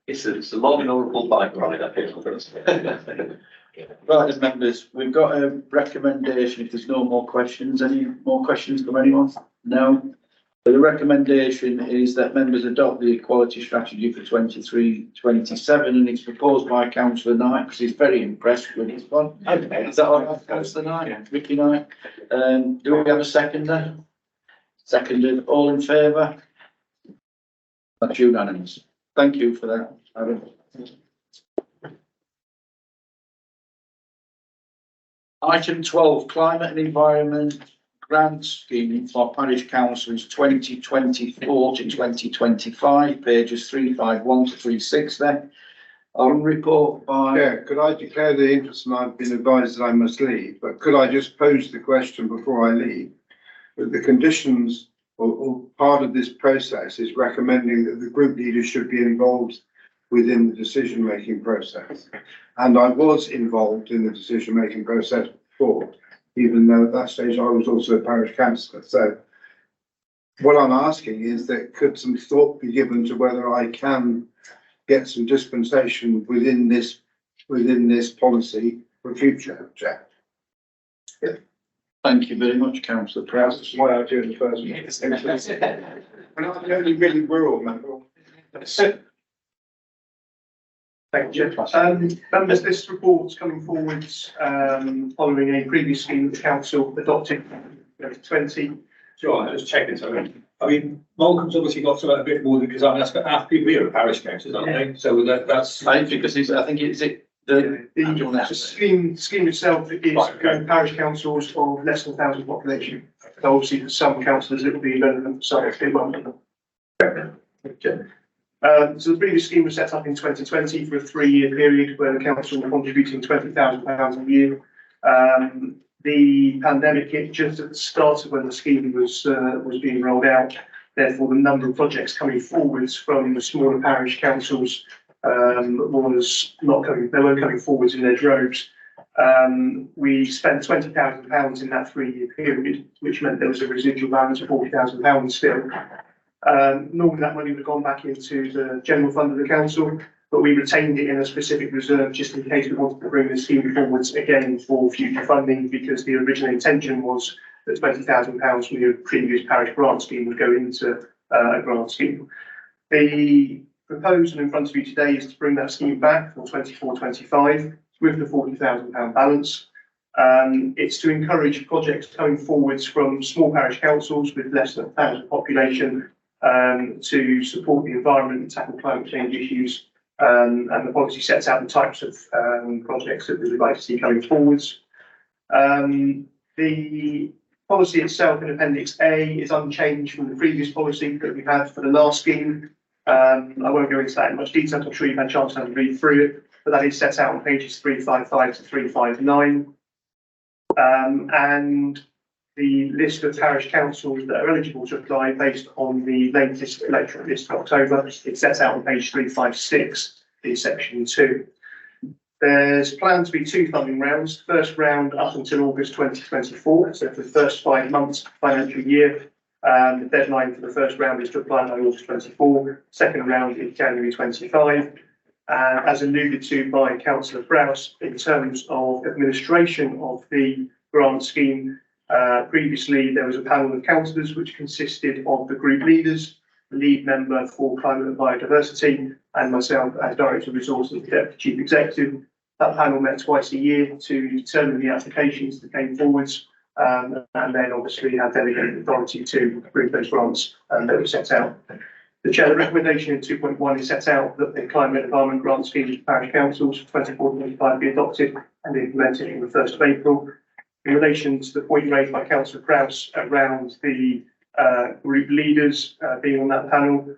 It's a long and honourable bike ride up here. Right, as members, we've got a recommendation. If there's no more questions, any more questions from anyone? No. So the recommendation is that members adopt the equality strategy for 23-27, and it's proposed by Councillor Knight, because he's very impressed with this one. Okay. Is that all right, Councillor Knight? Yeah. Ricky Knight. Do we have a seconder? Seconded. All in favour? That's unanimous. Thank you for that, Aaron. Item 12, Climate and Environment Grant Scheme for Parish Councils 2024 to 2025, pages 351 to 36 there. On report by... Yeah, could I declare the interest, and I've been advised that I must leave, but could I just pose the question before I leave? That the conditions or part of this process is recommending that the group leaders should be involved within the decision-making process. And I was involved in the decision-making process before, even though at that stage I was also a parish councillor. So what I'm asking is that could some thought be given to whether I can get some dispensation within this policy for future, Jack? Yeah. Thank you very much, Councillor Prowse. That's why I do in the first place. And I'm the only really rural member. Thank you. Members, this report's coming forwards, following a previous scheme that the council adopted in 2020. Sure, I just checking something. I mean, Malcolm's obviously got something a bit more than, because I mean, that's got half people here are parish councils, aren't they? So that's. I think because I think it's the scheme itself is Right, parish councils of less than 1,000 population. So obviously for some councillors it will be relevant, so it won't. Okay. So the previous scheme was set up in 2020 for a 3-year period where the council were contributing £20,000 a year. The pandemic hit just at the start of when the scheme was being rolled out. Therefore, the number of projects coming forwards from the smaller parish councils was not coming. They weren't coming forwards in their droves. We spent £20,000 in that 3-year period, which meant there was a residual balance of £40,000 still. Normally that money would have gone back into the general fund of the council, but we retained it in a specific reserve just in case we wanted to bring the scheme forwards again for future funding, because the original intention was that £20,000 from the previous parish grant scheme would go into a grant scheme. The proposal in front of you today is to bring that scheme back for 24-25 with the £40,000 balance. It's to encourage projects coming forwards from small parish councils with less than 1,000 population to support the environment and tackle climate change issues. And the policy sets out the types of projects that we would like to see coming forwards. The policy itself in Appendix A is unchanged from the previous policy that we had for the last scheme. I won't go into that in much detail. I'm sure you've had a chance to read through it, but that is set out on pages 355 to 359. And the list of parish councils that are eligible to apply based on the latest electorate list of October, it's set out on page 356 in section 2. There's planned to be 2 funding rounds. First round up until August 2024, so for the first 5 months financial year. The deadline for the first round is to apply by August 24. Second round is January 25. As alluded to by Councillor Prowse, in terms of administration of the grant scheme, previously there was a panel of councillors which consisted of the group leaders, the lead member for climate and biodiversity, and myself as Director of Resources and Deputy Chief Executive. That panel met twice a year to determine the applications that came forwards, and then obviously had delegated authority to approve those grants that were set out. The chair recommendation in 2.1 is set out that the climate and environment grant scheme for parish councils 24-25 be adopted and implemented on the 1st of April. In relation to the point raised by Councillor Prowse around the group leaders being on that panel,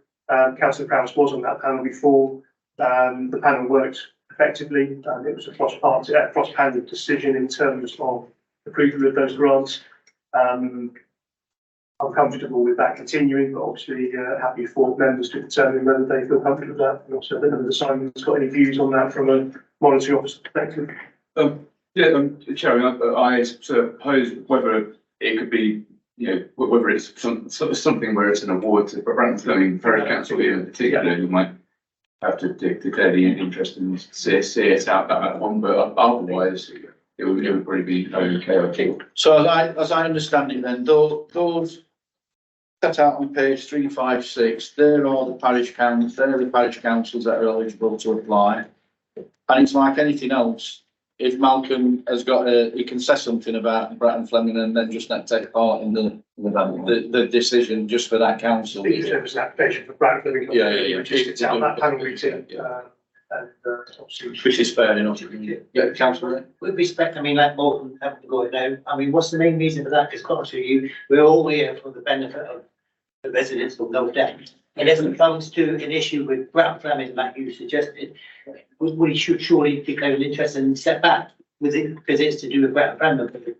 Councillor Prowse was on that panel before. The panel worked effectively. It was a cross-panel decision in terms of approval of those grants. I'm comfortable with that continuing, but obviously happy for members to determine whether they feel comfortable with that. And also, I don't know whether Simon's got any views on that from a monetary officer perspective. Chair, I suppose whether it could be, whether it's something where it's an award to Bratton Fleming Parish Council in particular, you might have to declare the interest and see it out that one, but otherwise it would probably be okay. So as I understand it then, those set out on page 356, they're all the parish councils, they're the parish councils that are eligible to apply. And it's like anything else, if Malcolm has got he can say something about Bratton Fleming and then just not take part in the decision just for that council. I think there was an application for Bratton Fleming. Yeah. Just it's out that panel meeting. Which is fair enough. Yeah, councillor. With respect, I mean, like Malcolm having to go it now, I mean, what's the main reason for that? Because quite to you, we're all here for the benefit of the residents of North End. And if it comes to an issue with Bratton Fleming, like you suggested, we should surely declare an interest and step back with it, because it's to do with Bratton Fleming.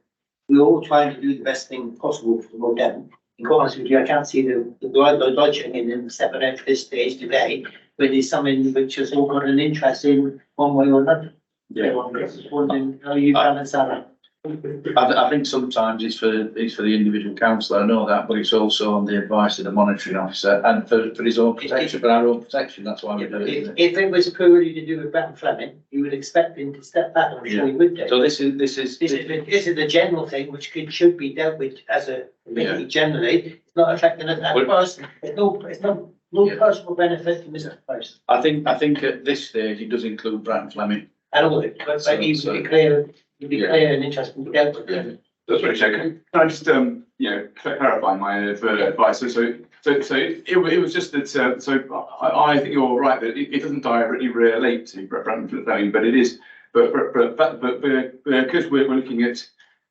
We're all trying to do the best thing possible for North End. In quite honest with you, I can't see the logic in stepping out to this stage today, but it's something which has all got an interest in one way or another. Yeah. So I'm just wondering how you balance that out. I think sometimes it's for the individual councillor, I know that, but it's also on the advice of the monitoring officer and for his own protection, for our own protection, that's why we do it. If it was purely to do with Bratton Fleming, you would expect him to step back, I'm sure he would do. So this is the general thing which should be dealt with as a committee generally, it's not affecting us as a person, it's no personal benefit to Mr. Post. I think at this stage, it does include Bratton Fleming. And all it, but he would be clear, and interesting to dealt with. That's very check. Can I just clarify my advice? So it was just that. I think you're right that it doesn't directly relate to Bratton Fleming, but it is. But because we're looking at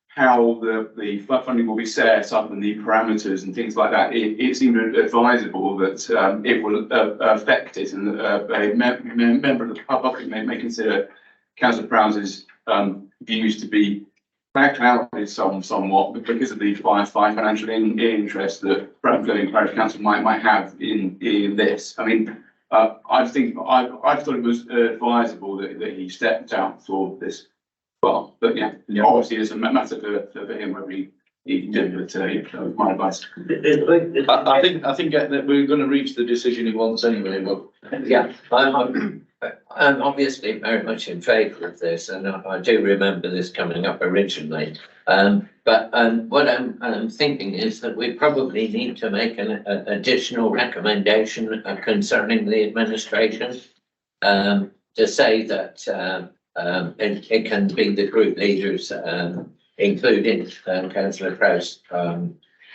how the funding will be set up and the parameters and things like that, it seemed advisable that it will affect it, and a member of the public may consider Councillor Prowse's views to be clouded somewhat because of the financial interest that Bratton Fleming Parish Council might have in this. I mean, I thought it was advisable that he stepped out for this. Well, but obviously it's a matter for him whether he did, but my advice. I think that we're going to reach the decision he wants anyway. But yeah, I'm obviously very much in favour of this, and I do remember this coming up originally. But what I'm thinking is that we probably need to make an additional recommendation concerning the administration to say that it can be the group leaders, including Councillor Prowse,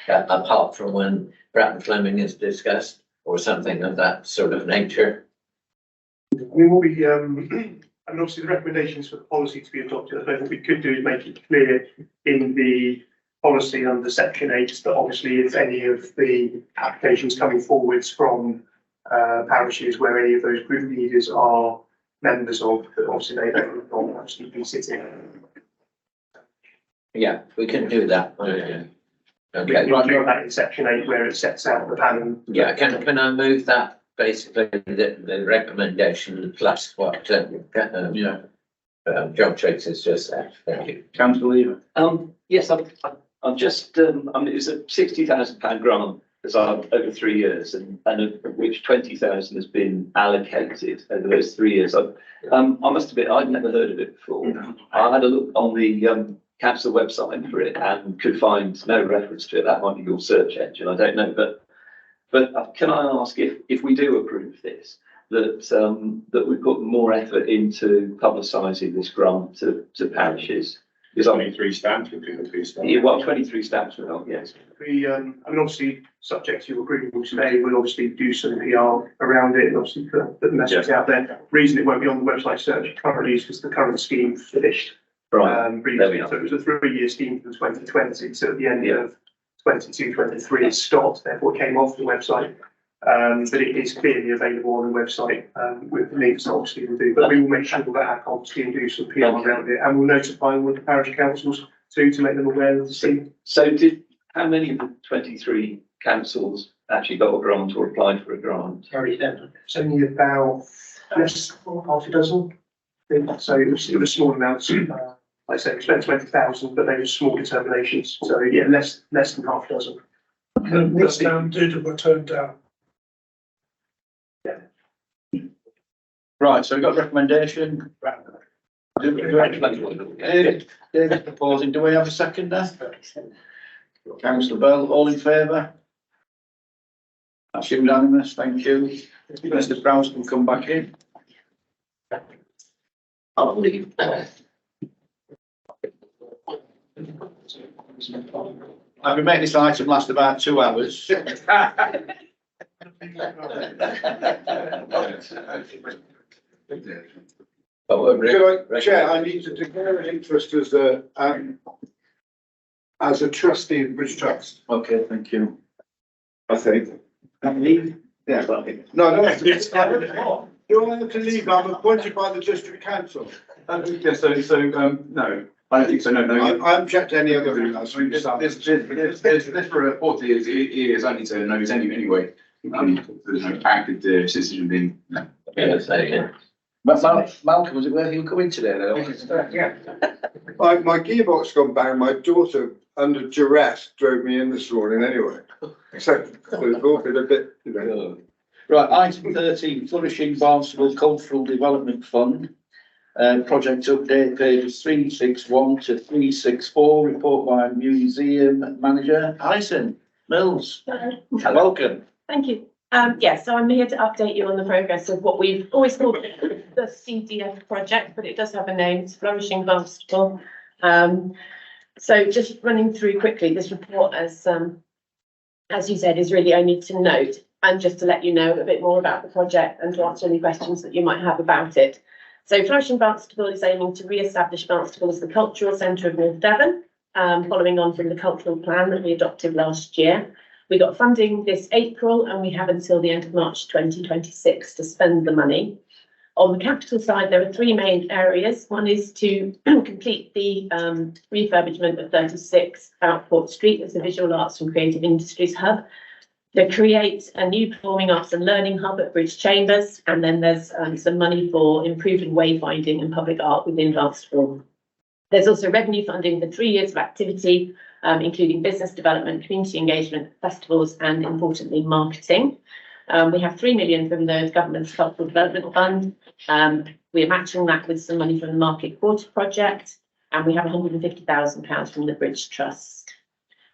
apart from when Bratton Fleming is discussed or something of that sort of nature. I mean, what we, and obviously the recommendations for the policy to be adopted, I think what we could do is make it clear in the policy under section 8 that obviously if any of the applications coming forwards from parishes where any of those group leaders are members of, that obviously they don't actually be sitting. Yeah, we can do that. Okay. Okay. We can do that in section 8 where it sets out the panel. Yeah, can I move that? Basically, the recommendation plus what John Triggs has just said. Thank you. Councillor Lever. Yes, I'm just, I mean, it's a £60,000 grant over 3 years, and of which 20,000 has been allocated over those 3 years. I must admit, I'd never heard of it before. I had a look on the council website for it and could find no reference to it. That might be your search engine, I don't know, but can I ask if we do approve this, that we put more effort into publicising this grant to parishes? There's only 3 stamps, we do 3 stamps. Yeah, well, 23 stamps will help, yes. We, I mean, obviously, subject to your approval today, we'll obviously do some PR around it and obviously put the message out there. Reason it won't be on the website search currently is because the current scheme finished. Right. Previously, so it was a 3-year scheme from 2020, so at the end of 22-23 it stopped, therefore it came off the website. But it is clearly available on the website with links obviously we'll do, but we will make sure that our comps team do some PR around it, and we'll notify all the parish councils to make them aware of the scheme. So how many of the 23 councils actually got a grant or applied for a grant? It's only about less than half a dozen. So it was small amounts, like I said, we spent 20,000, but they were small determinations. So yeah, less than half a dozen. This town did and were turned down. Right, so we've got recommendation. David proposing, do we have a second there? Councillor Bell, all in favour? That's unanimous, thank you. Mr Prowse can come back in. I'll leave. I've been making this item last about 2 hours. Chair, I need to declare an interest as a trustee of Bridge Trust. Okay, thank you. I think. Yeah. No, no. You're allowed to leave. I'm appointed by the district council. Yeah, no, I don't think so, no. I haven't checked any other emails. This report is only to note anyway. There's no active decision being. But Malcolm, was it worth you coming today though? Yeah. My gearbox gone bang, my daughter under duress drove me in this morning anyway. So there's all been a bit, you know. Right, item 13, Flourishing Barnstable Cultural Development Fund. Project update pages 361 to 364, report by Museum Manager Alison Mills. Welcome. Thank you. So I'm here to update you on the progress of what we've always called the CDF project, but it does have a name, it's Flourishing Barnstable. So just running through quickly, this report, as you said, is really only to note and just to let you know a bit more about the project and to answer any questions that you might have about it. So Flourishing Barnstable is aiming to re-establish Barnstable as the cultural centre of North Devon, following on from the cultural plan that we adopted last year. We got funding this April and we have until the end of March 2026 to spend the money. On the capital side, there are 3 main areas. One is to complete the refurbishment of 36 Outport Street as a visual arts and creative industries hub, to create a new performing arts and learning hub at Bridge Chambers, and then there's some money for improving wayfinding and public art within Barnstable. There's also revenue funding for 3 years of activity, including business development, community engagement, festivals, and importantly, marketing. We have 3 million from the government's cultural development fund. We are matching that with some money from the Market Quarter project, and we have £150,000 from the Bridge Trust.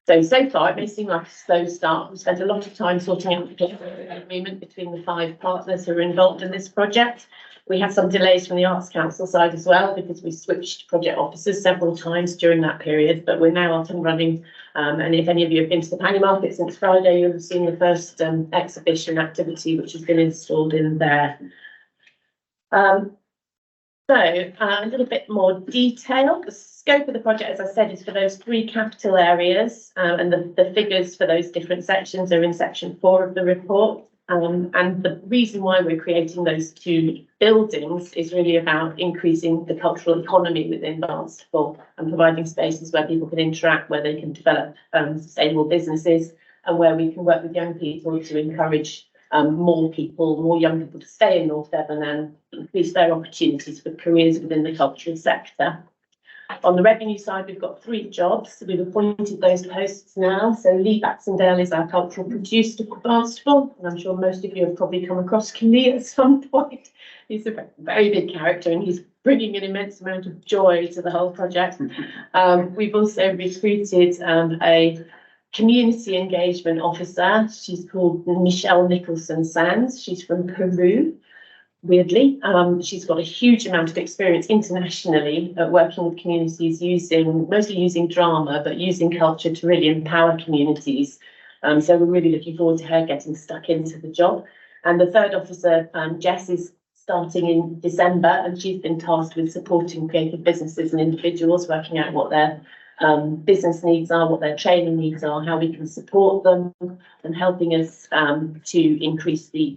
So far, it may seem like a slow start. We spent a lot of time sorting out the agreement between the 5 partners who are involved in this project. We had some delays from the Arts Council side as well, because we switched project officers several times during that period, but we're now up and running. And if any of you have been to the Penny Market since Friday, you'll have seen the first exhibition activity, which has been installed in there. A little bit more detail. The scope of the project, as I said, is for those 3 capital areas, and the figures for those different sections are in section 4 of the report. And the reason why we're creating those 2 buildings is really about increasing the cultural economy within Barnstable and providing spaces where people can interact, where they can develop sustainable businesses, and where we can work with young people to encourage more young people to stay in North Devon and increase their opportunities for careers within the cultural sector. On the revenue side, we've got 3 jobs. We've appointed those posts now. So Lee Baxendale is our cultural producer for Barnstable, and I'm sure most of you have probably come across Lee at some point. He's a very big character and he's bringing an immense amount of joy to the whole project. We've also recruited a community engagement officer. She's called Michelle Nicholson Sands. She's from Peru. Weirdly, she's got a huge amount of experience internationally at working with communities mostly using drama, but using culture to really empower communities. So we're really looking forward to her getting stuck into the job. And the 3rd officer, Jess, is starting in December, and she's been tasked with supporting creative businesses and individuals, working out what their business needs are, what their training needs are, how we can support them, and helping us to increase the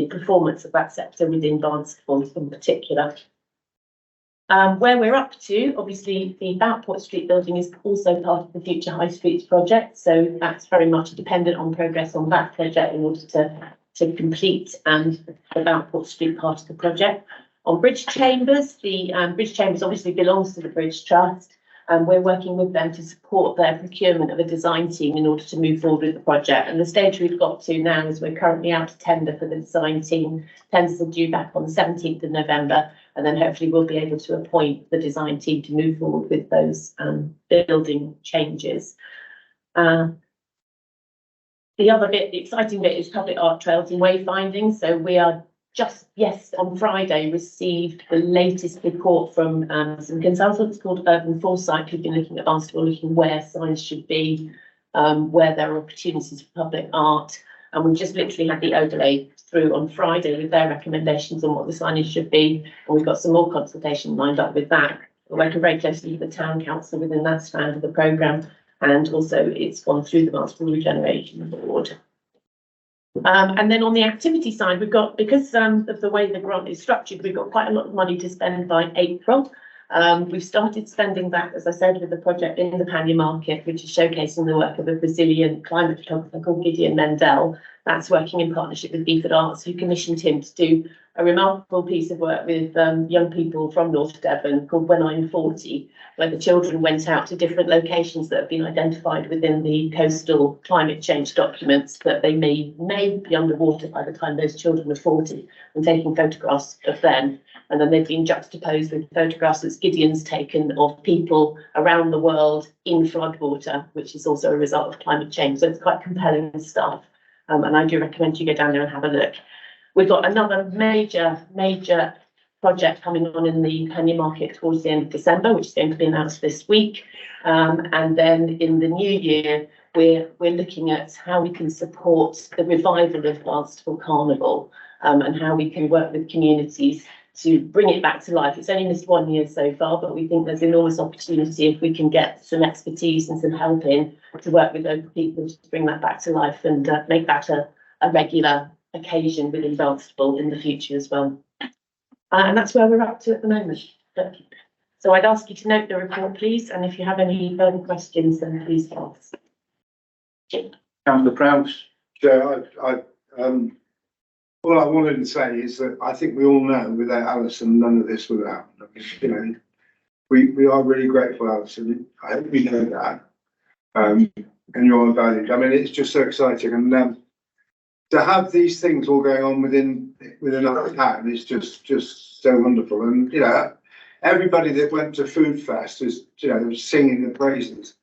performance of that sector within Barnstable in particular. Where we're up to, obviously, the Boutport Street building is also part of the Future High Streets project, so that's very much dependent on progress on that project in order to complete and the Boutport Street part of the project. On Bridge Chambers, the Bridge Chambers obviously belongs to the Bridge Trust, and we're working with them to support their procurement of a design team in order to move forward with the project. And the stage we've got to now is we're currently out to tender for the design team. Tenders are due back on the 17th of November, and then hopefully we'll be able to appoint the design team to move forward with those building changes. The other bit, the exciting bit, is public art trails and wayfinding. So we are on Friday received the latest report from some consultants called Urban Foresight, who've been looking at Barnstaple, looking where signs should be, where there are opportunities for public art. And we've just literally had the overlay through on Friday with their recommendations on what the signage should be. And we've got some more consultation lined up with that. We're working very closely with the town council within that strand of the programme. And also it's gone through the Barnstaple Regeneration Board. And then on the activity side, we've got, because of the way the grant is structured, we've got quite a lot of money to spend by April. We've started spending that, as I said, with the project in the Pannier Market, which is showcasing the work of a Brazilian climate photographer called Gideon Mendel. That's working in partnership with Beeford Arts, who commissioned him to do a remarkable piece of work with young people from North Devon called When I'm 40, where the children went out to different locations that have been identified within the coastal climate change documents that they may be underwater by the time those children are 40, and taking photographs of them. And then they've been juxtaposed with photographs that Gideon's taken of people around the world in floodwater, which is also a result of climate change. So it's quite compelling stuff. And I do recommend you go down there and have a look. We've got another major project coming on in the Pannier Market towards the end of December, which is going to be announced this week. And then in the new year, we're looking at how we can support the revival of Barnstaple Carnival, and how we can work with communities to bring it back to life. It's only missed 1 year so far, but we think there's enormous opportunity if we can get some expertise and some help in to work with local people to bring that back to life and make that a regular occasion within Barnstaple in the future as well. And that's where we're up to at the moment. So I'd ask you to note the report, please, and if you have any further questions, then please ask. Councillor Prowse. Chair, all I wanted to say is that I think we all know without Alison, none of this would happen. You know, we are really grateful, Alison. I hope we know that. And you're valued. I mean, it's just so exciting. And to have these things all going on within our town is just so wonderful. And, you know, everybody that went to Food Fest is, you know, singing the praises.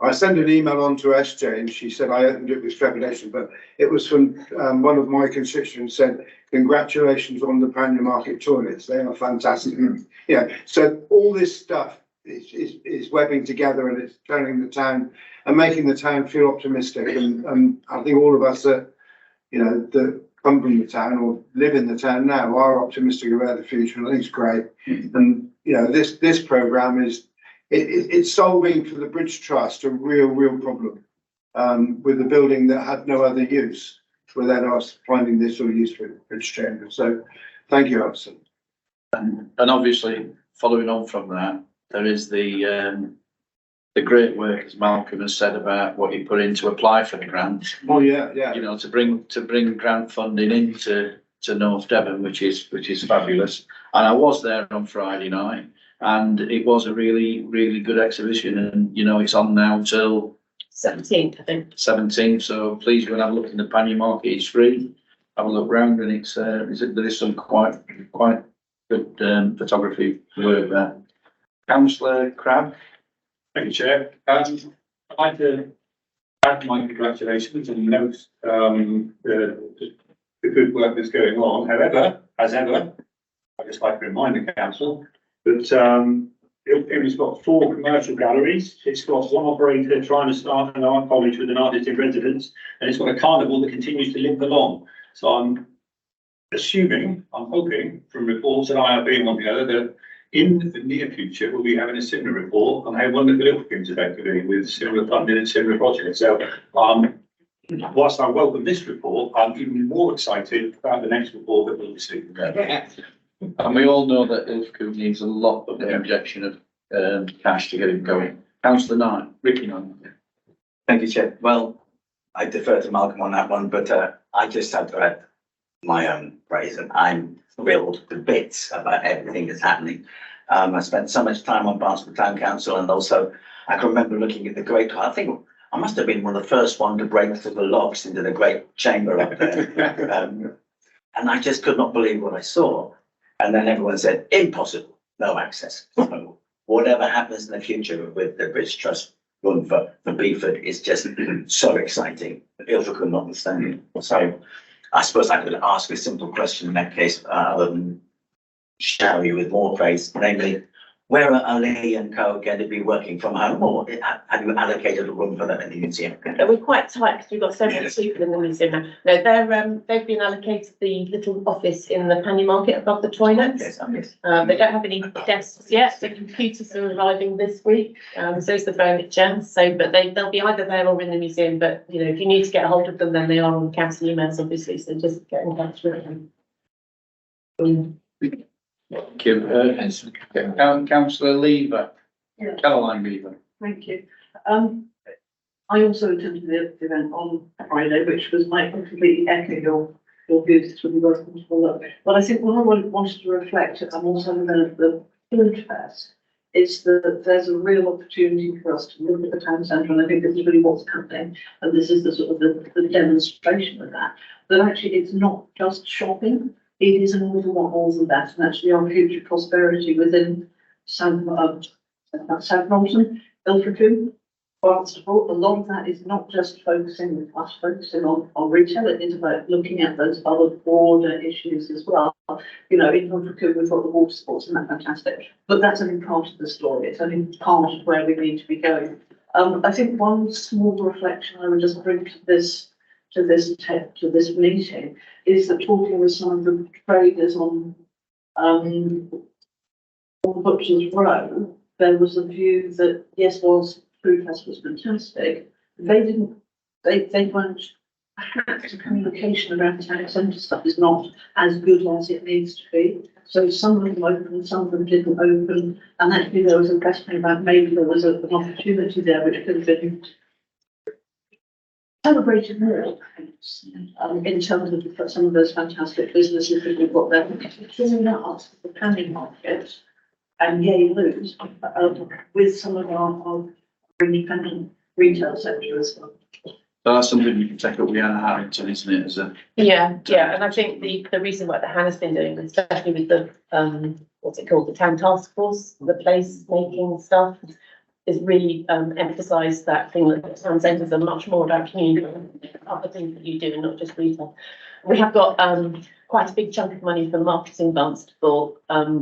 I sent an email on to SJ and she said I opened it with trepidation, but it was from one of my constituents said, congratulations on the Pannier Market toilets. They are fantastic. Yeah, so all this stuff is webbing together and it's turning the town and making the town feel optimistic. And I think all of us that, you know, that come from the town or live in the town now are optimistic about the future, and I think it's great. And, you know, this programme is, it's solving for the Bridge Trust a real problem with the building that had no other use without us finding this sort of use for Bridge Chamber. So thank you, Alison. And obviously, following on from that, there is the great work, as Malcolm has said, about what you put in to apply for the grant. Oh yeah. You know, to bring grant funding into North Devon, which is fabulous. And I was there on Friday night. And it was a really good exhibition, and you know it's on now till 17th, I think. 17th. So please go and have a look in the Pannier Market. It's free. Have a look round, and there is some quite good photography work there. Councillor Crabb. Thank you, Chair. I'd like to add my congratulations and note the good work that's going on. However, as ever, I'd just like to remind the council that it's got 4 commercial galleries. It's got 1 operator trying to start an art college with an artist in residence, and it's got a carnival that continues to limp along. So I'm hoping from reports that IRB and one the other that in the near future we'll be having a similar report on how wonderful Ilfracombe's about doing with similar funding and similar projects. So whilst I welcome this report, I'm even more excited about the next report that we'll receive. And we all know that Ilfracombe needs a lot of the injection of cash to get it going. Councillor Knight, Ricky Knight. Thank you, Chair. Well, I defer to Malcolm on that one, but I just had to add my own praise, and I'm thrilled to bits about everything that's happening. I spent so much time on Barnsley Town Council, and also I can remember looking at the great, I think I must have been one of the first one to break through the locks into the great chamber up there. And I just could not believe what I saw. And then everyone said, impossible, no access. So whatever happens in the future with the British Trust run for Beeford is just so exciting, Ilfracombe notwithstanding. So I suppose I could ask a simple question in that case, other than shower you with more praise, namely, where are Ali and Co going to be working from home, or have you allocated a room for them in the museum? We're quite tight because we've got so many people in the museum now. No, they've been allocated the little office in the Panny Market above the toilets. Yes, yes. They don't have any desks yet. The computers are arriving this week. So is the furniture. So, but they'll be either there or in the museum. But you know, if you need to get a hold of them, then they are on council emails, obviously. So just get in touch with them. Thank you. Councillor Lever, Caroline Lever. Thank you. I also attended the event on Friday, which was might completely echo your views with regards to look. But I think what I wanted to reflect, I'm also a member of the food fest, is that there's a real opportunity for us to look at the town centre, and I think this is really what's happening, and this is the sort of the demonstration of that. But actually, it's not just shopping. It is an awful lot more than that, and actually our future prosperity within South Norton, Ilfracombe, Barnstaple, a lot of that is not just focusing on retail, it is about looking at those other broader issues as well. You know, in Ilfracombe we've got the water sports and that's fantastic, but that's only part of the story, it's only part of where we need to be going. I think one small reflection I would just bring to this meeting is that talking with some of the traders on Butcher's Row, there was a view that yes, whilst Food Fest was fantastic, they weren't, perhaps the communication around town centre stuff is not as good as it needs to be. So some of them opened, some of them didn't open, and actually there was a question about maybe there was an opportunity there which could have been celebrated more, in terms of some of those fantastic businesses that we've got there. Particularly us, the Panny Market and Yay Lose, with some of our independent retail sector as well. That's something we can take up with Anna Harrington, isn't it? As a Yeah, and I think the reason why that Hannah's been doing, especially with the what's it called, the town task force, the place making stuff, is really emphasised that thing that the town centres are much more about community and other things that you do and not just retail. We have got quite a big chunk of money for marketing Barnstaple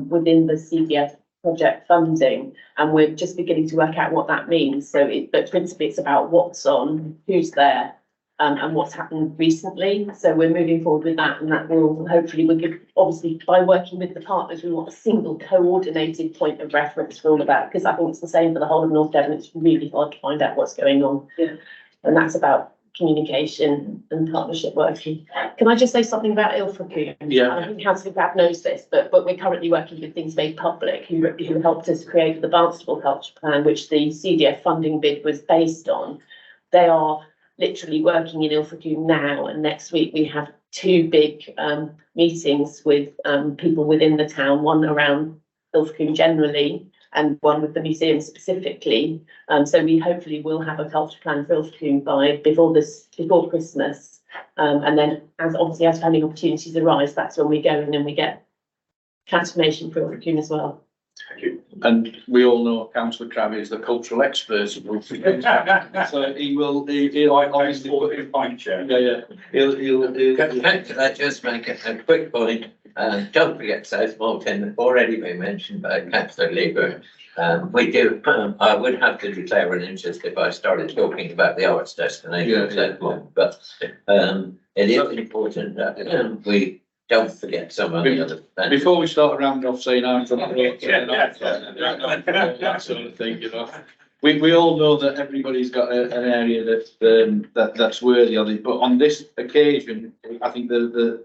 within the CDF project funding, and we're just beginning to work out what that means. So, but principally it's about what's on, who's there, and what's happened recently. So we're moving forward with that, and that will hopefully, we'll give, obviously by working with the partners, we want a single coordinated point of reference for all of that, because I think it's the same for the whole of North Devon. It's really hard to find out what's going on. Yeah. And that's about communication and partnership working. Can I just say something about Ilfracombe? Yeah. I think Councillor Brad knows this, but we're currently working with Things Made Public, who helped us create the Barnstaple Culture Plan, which the CDF funding bid was based on. They are literally working in Ilfracombe now, and next week we have two big meetings with people within the town, one around Ilfracombe generally, and one with the museum specifically. So we hopefully will have a culture plan for Ilfracombe before Christmas. And then as funding opportunities arise, that's when we go in and we get transformation for Ilfracombe as well. Thank you. And we all know Councillor Crabbe is the cultural expert of Ilfracombe. So he'll obviously put in fine chair. Yeah. Can I just make a quick point? Don't forget South Malton, already been mentioned by Councillor Lever. We do, I would have to declare an interest if I started talking about the arts destination of South Malton, but it is important that we don't forget some of the other. Before we start rounding off saying I'm from that sort of thing, you know. We all know that everybody's got an area that's worthy of it, but on this occasion, I think the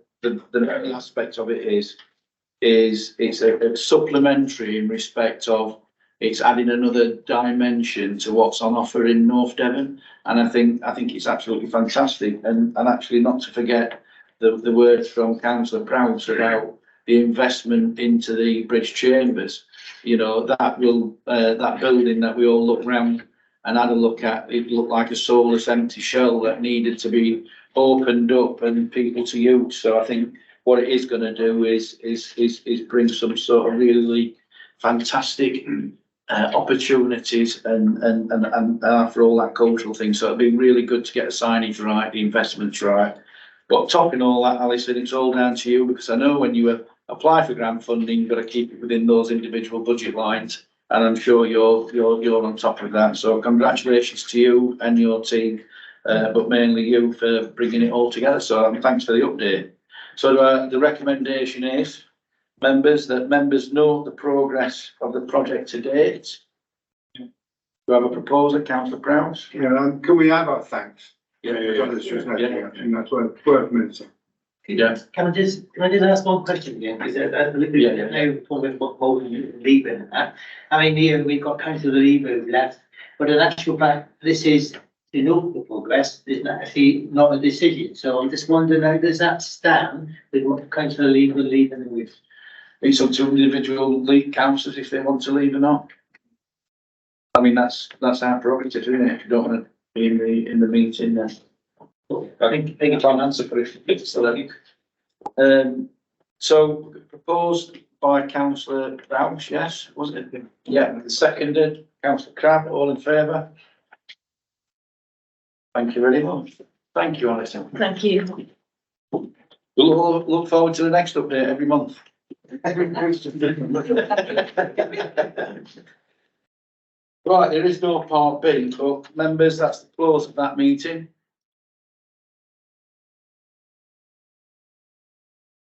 main aspect of it is is it's a supplementary in respect of it's adding another dimension to what's on offer in North Devon. And I think it's absolutely fantastic. And actually not to forget the words from Councillor Prowse about the investment into the bridge chambers. You know, that will, that building that we all look round and had a look at, it looked like a soulless empty shell that needed to be opened up and people to use. So I think what it is going to do is bring some sort of really fantastic opportunities and after all that cultural thing. So it'd be really good to get the signage right, the investments right. But topping all that, Alison, it's all down to you, because I know when you apply for grant funding, you've got to keep it within those individual budget lines. And I'm sure you're on top of that. So congratulations to you and your team, but mainly you for bringing it all together. So thanks for the update. So the recommendation is, members know the progress of the project to date. Do you have a proposal, Councillor Prowse? Yeah, can we have our thanks? Yeah. I think that's worth mentioning. Yeah. Can I just ask one question again? Because I know talking about holding and leaving. I mean, here we've got Councillor Lever left, but in actual fact, this is to note the progress. It's not actually not a decision. So I'm just wondering, how does that stand with what Councillor Lever leaving with? It's up to individual lead councillors if they want to leave or not. I mean, that's our prerogative, isn't it? If you don't want to be in the meeting, then I think I can't answer for it. So proposed by Councillor Prowse, yes, wasn't it? Yeah, seconded. Councillor Crabb, all in favour? Thank you very much. Thank you, Alison. Thank you. We'll all look forward to the next update every month. Right, there is no part B, but members, that's the close of that meeting.